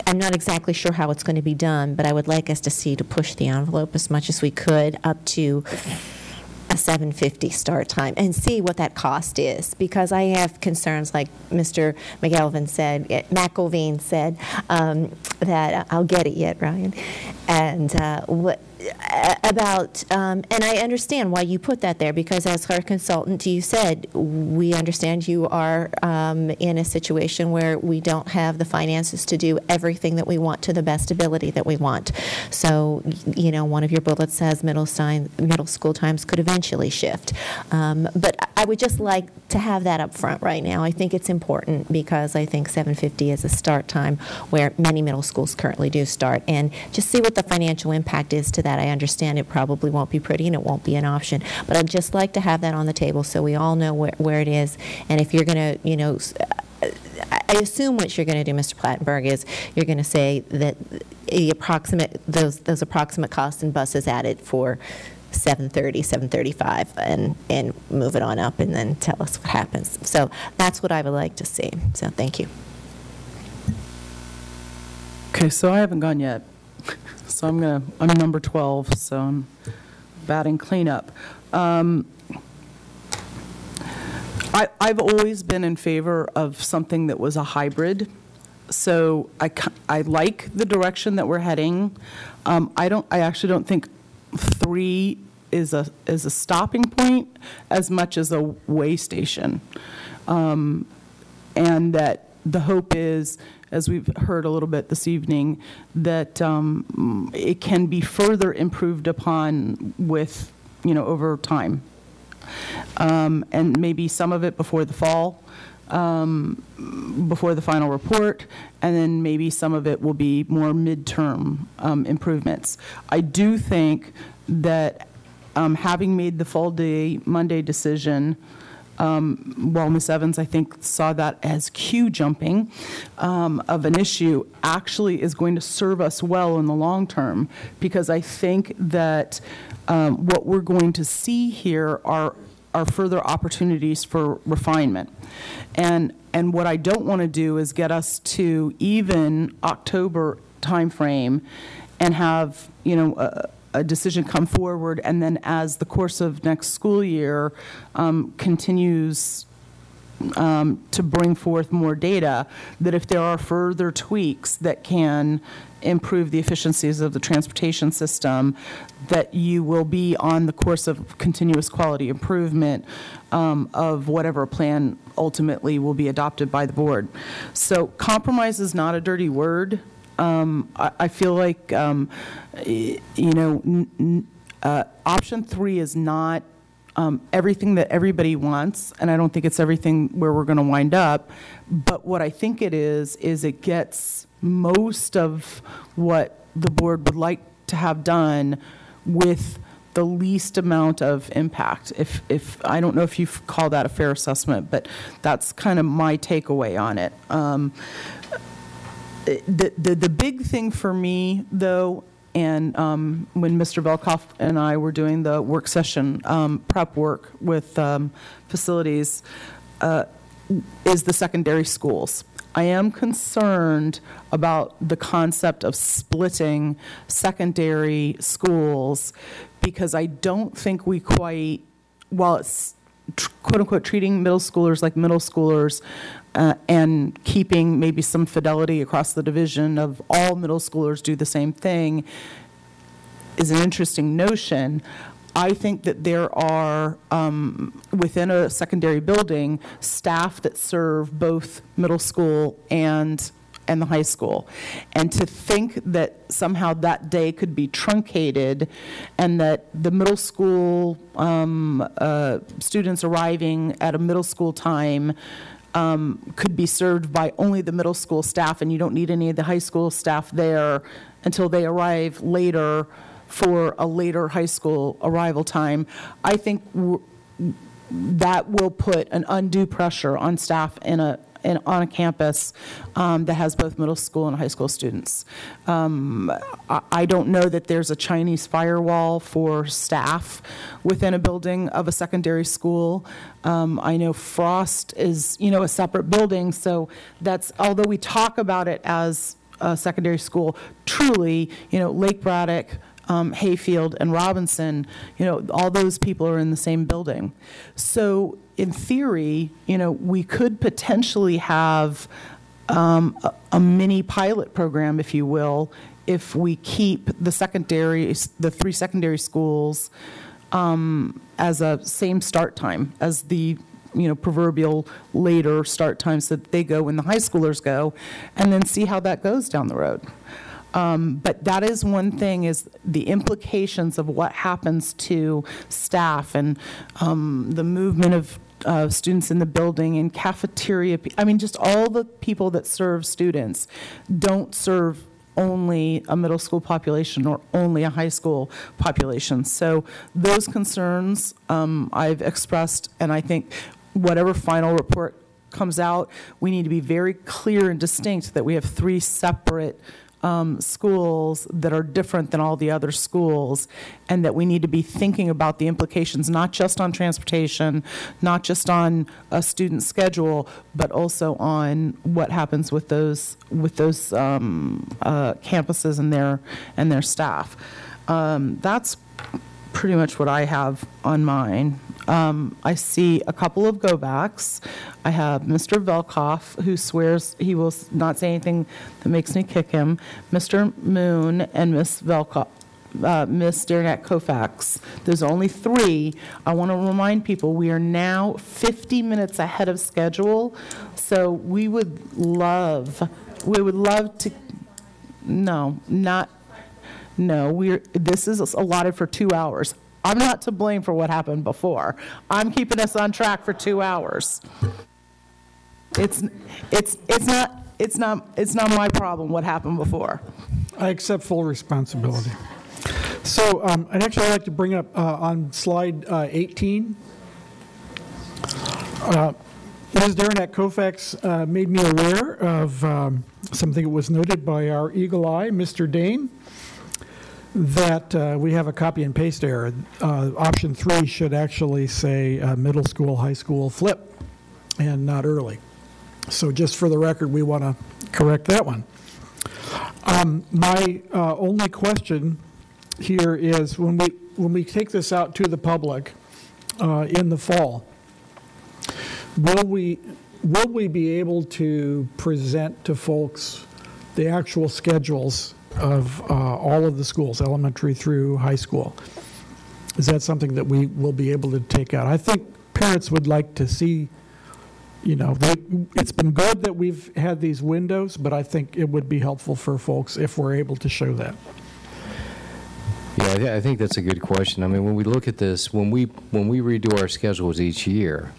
not exactly sure how it's going to be done, but I would like us to see to push the envelope as much as we could up to a 7:50 start time and see what that cost is, because I have concerns, like Mr. McElveen said, that I'll get it yet, Ryan, and and I understand why you put that there, because as our consultant, you said, we understand you are in a situation where we don't have the finances to do everything that we want to the best ability that we want. So, you know, one of your bullets says middle school times could eventually shift. But I would just like to have that up front right now. I think it's important, because I think 7:50 is a start time where many middle schools currently do start, and just see what the financial impact is to that. I understand it probably won't be pretty and it won't be an option, but I'd just like to have that on the table so we all know where it is. And if you're going to, you know, I assume what you're going to do, Mr. Plattenberg, is you're going to say that the those approximate costs and buses added for 7:30, 7:35, and move it on up, and then tell us what happens. So that's what I would like to see. So thank you. Okay, so I haven't gone yet. So I'm number 12, so I'm batting cleanup. I've always been in favor of something that was a hybrid. So I like the direction that we're heading. I actually don't think 3 is a stopping point as much as a way station, and that the hope is, as we've heard a little bit this evening, that it can be further improved upon with, you know, over time, and maybe some of it before the fall, before the final report, and then maybe some of it will be more midterm improvements. I do think that having made the fall day Monday decision, while Ms. Evans, I think, saw that as queue jumping of an issue, actually is going to serve us well in the long term, because I think that what we're going to see here are further opportunities for refinement. And what I don't want to do is get us to even October timeframe and have, you know, a decision come forward, and then as the course of next school year continues to bring forth more data, that if there are further tweaks that can improve the efficiencies of the transportation system, that you will be on the course of continuous quality improvement of whatever plan ultimately will be adopted by the board. So compromise is not a dirty word. I feel like, you know, option 3 is not everything that everybody wants, and I don't think it's everything where we're going to wind up. But what I think it is it gets most of what the board would like to have done with the least amount of impact. If I don't know if you call that a fair assessment, but that's kind of my takeaway on it. The big thing for me, though, and when Mr. Velkoff and I were doing the work session prep work with facilities, is the secondary schools. I am concerned about the concept of splitting secondary schools, because I don't think we quite, while it's quote-unquote treating middle schoolers like middle schoolers, and keeping maybe some fidelity across the division of all middle schoolers do the same thing, is an interesting notion. I think that there are, within a secondary building, staff that serve both middle school and and the high school. And to think that somehow that day could be truncated and that the middle school students arriving at a middle school time could be served by only the middle school staff, and you don't need any of the high school staff there until they arrive later for a later high school arrival time, I think that will put an undue pressure on staff on a campus that has both middle school and high school students. I don't know that there's a Chinese firewall for staff within a building of a secondary school. I know Frost is, a separate building, so that's, although we talk about it as a secondary school, truly, Lake Braddock, Hayfield, and Robinson, all those people are in the same building. So in theory, we could potentially have a mini pilot program, if you will, if we keep the 3 secondary schools as a same start time as the proverbial later start time, so that they go when the high schoolers go, and then see how that goes down the road. But that is one thing, is the implications of what happens to staff and the movement of students in the building and cafeteria. I mean, just all the people that serve students don't serve only a middle school population or only a high school population. So those concerns I've expressed, and I think whatever final report comes out, we need to be very clear and distinct that we have 3 separate schools that are different than all the other schools, and that we need to be thinking about the implications, not just on transportation, not just on a student schedule, but also on what happens with those campuses and their staff. That's pretty much what I have on mine. I see a couple of go-backs. I have Mr. Velkoff, who swears he will not say anything that makes me kick him, Mr. Moon, and Ms. Velkoff. Ms. Derenak Koufax. There's only 3. I want to remind people we are now 50 minutes ahead of schedule, so we would love to. This is allotted for 2 hours. I'm not to blame for what happened before. I'm keeping us on track for 2 hours. It's not my problem what happened before. I accept full responsibility. So I'd actually like to bring up on slide 18. Ms. Derenak Koufax made me aware of something that was noted by our eagle eye, Mr. Dane, that we have a copy and paste error. Option 3 should actually say middle school, high school flip, and not early. So just for the record, we want to correct that one. My only question here is, when we take this out to the public in the fall, will we be able to present to folks the actual schedules of all of the schools, elementary through high school? Is that something that we will be able to take out? I think parents would like to see, it's been good that we've had these windows, but I think it would be helpful for folks if we're able to show that. Yeah, I think that's a good question. I mean, when we look at this, when we redo our schedules each year,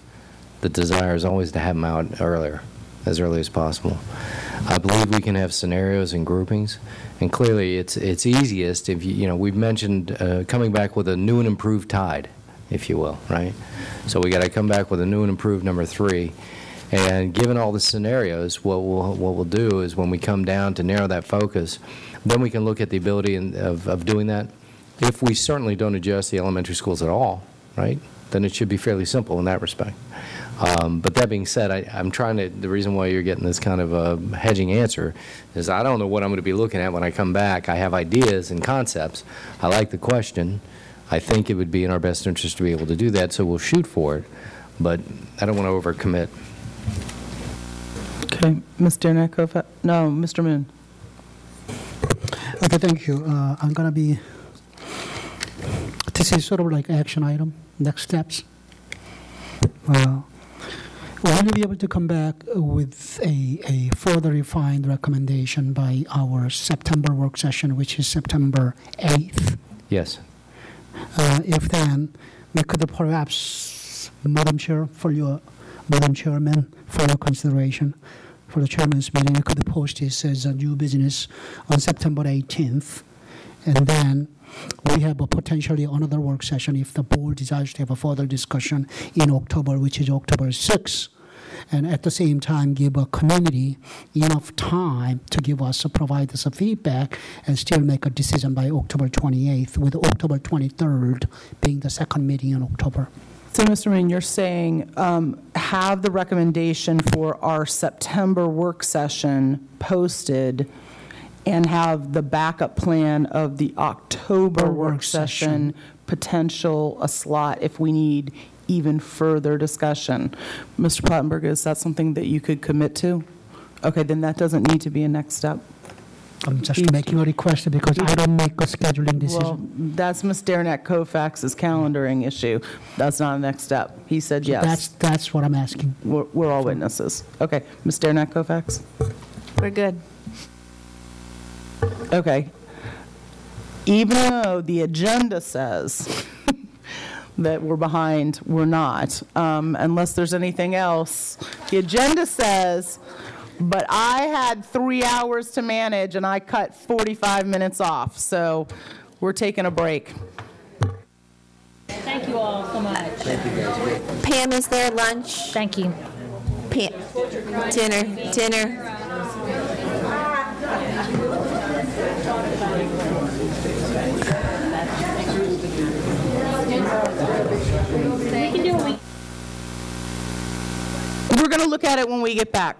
the desire is always to have them out earlier, as early as possible. I believe we can have scenarios and groupings, and clearly it's easiest if we've mentioned coming back with a new and improved tide, if you will, right? So we got to come back with a new and improved number 3, and given all the scenarios, what we'll do is when we come down to narrow that focus, then we can look at the ability of doing that. If we certainly don't adjust the elementary schools at all, right, then it should be fairly simple in that respect. But that being said, I'm trying to, the reason why you're getting this kind of a hedging answer is I don't know what I'm going to be looking at when I come back. I have ideas and concepts. I like the question. I think it would be in our best interest to be able to do that, so we'll shoot for it. But I don't want to overcommit. Okay, Ms. Derenak Koufax. No, Mr. Moon. Okay, thank you. I'm going to be, this is sort of like action item, next steps. Will you be able to come back with a further refined recommendation by our September work session, which is September 8th? Yes. If then, we could perhaps, Madam Chairman, for your consideration, for the chairman's meeting, we could post this as a new business on September 18th, and then we have a potentially another work session if the board desires to have a further discussion in October, which is October 6th. And at the same time, give a community enough time to give us, provide us a feedback, and still make a decision by October 28th, with October 23rd being the second meeting in October. So, Mr. Main, you're saying have the recommendation for our September work session posted and have the backup plan of the October work session potential a slot if we need even further discussion. Mr. Plattenberg, is that something that you could commit to? Okay, then that doesn't need to be a next step. I'm just making a request because I don't make a scheduling decision. Well, that's Ms. Derenak Koufax's calendaring issue. That's not a next step. He said So yes. that's what I'm asking. We're all witnesses. Okay, Ms. Derenak Koufax? We're good. Okay. Even though the agenda says that we're behind, we're not, unless there's anything else. The agenda says, but I had 3 hours to manage and I cut 45 minutes off, so we're taking a break. Thank you all so much. Thank you, guys. Pam, is there lunch? Thank you. Pam, dinner. We're going to look at it when we get back.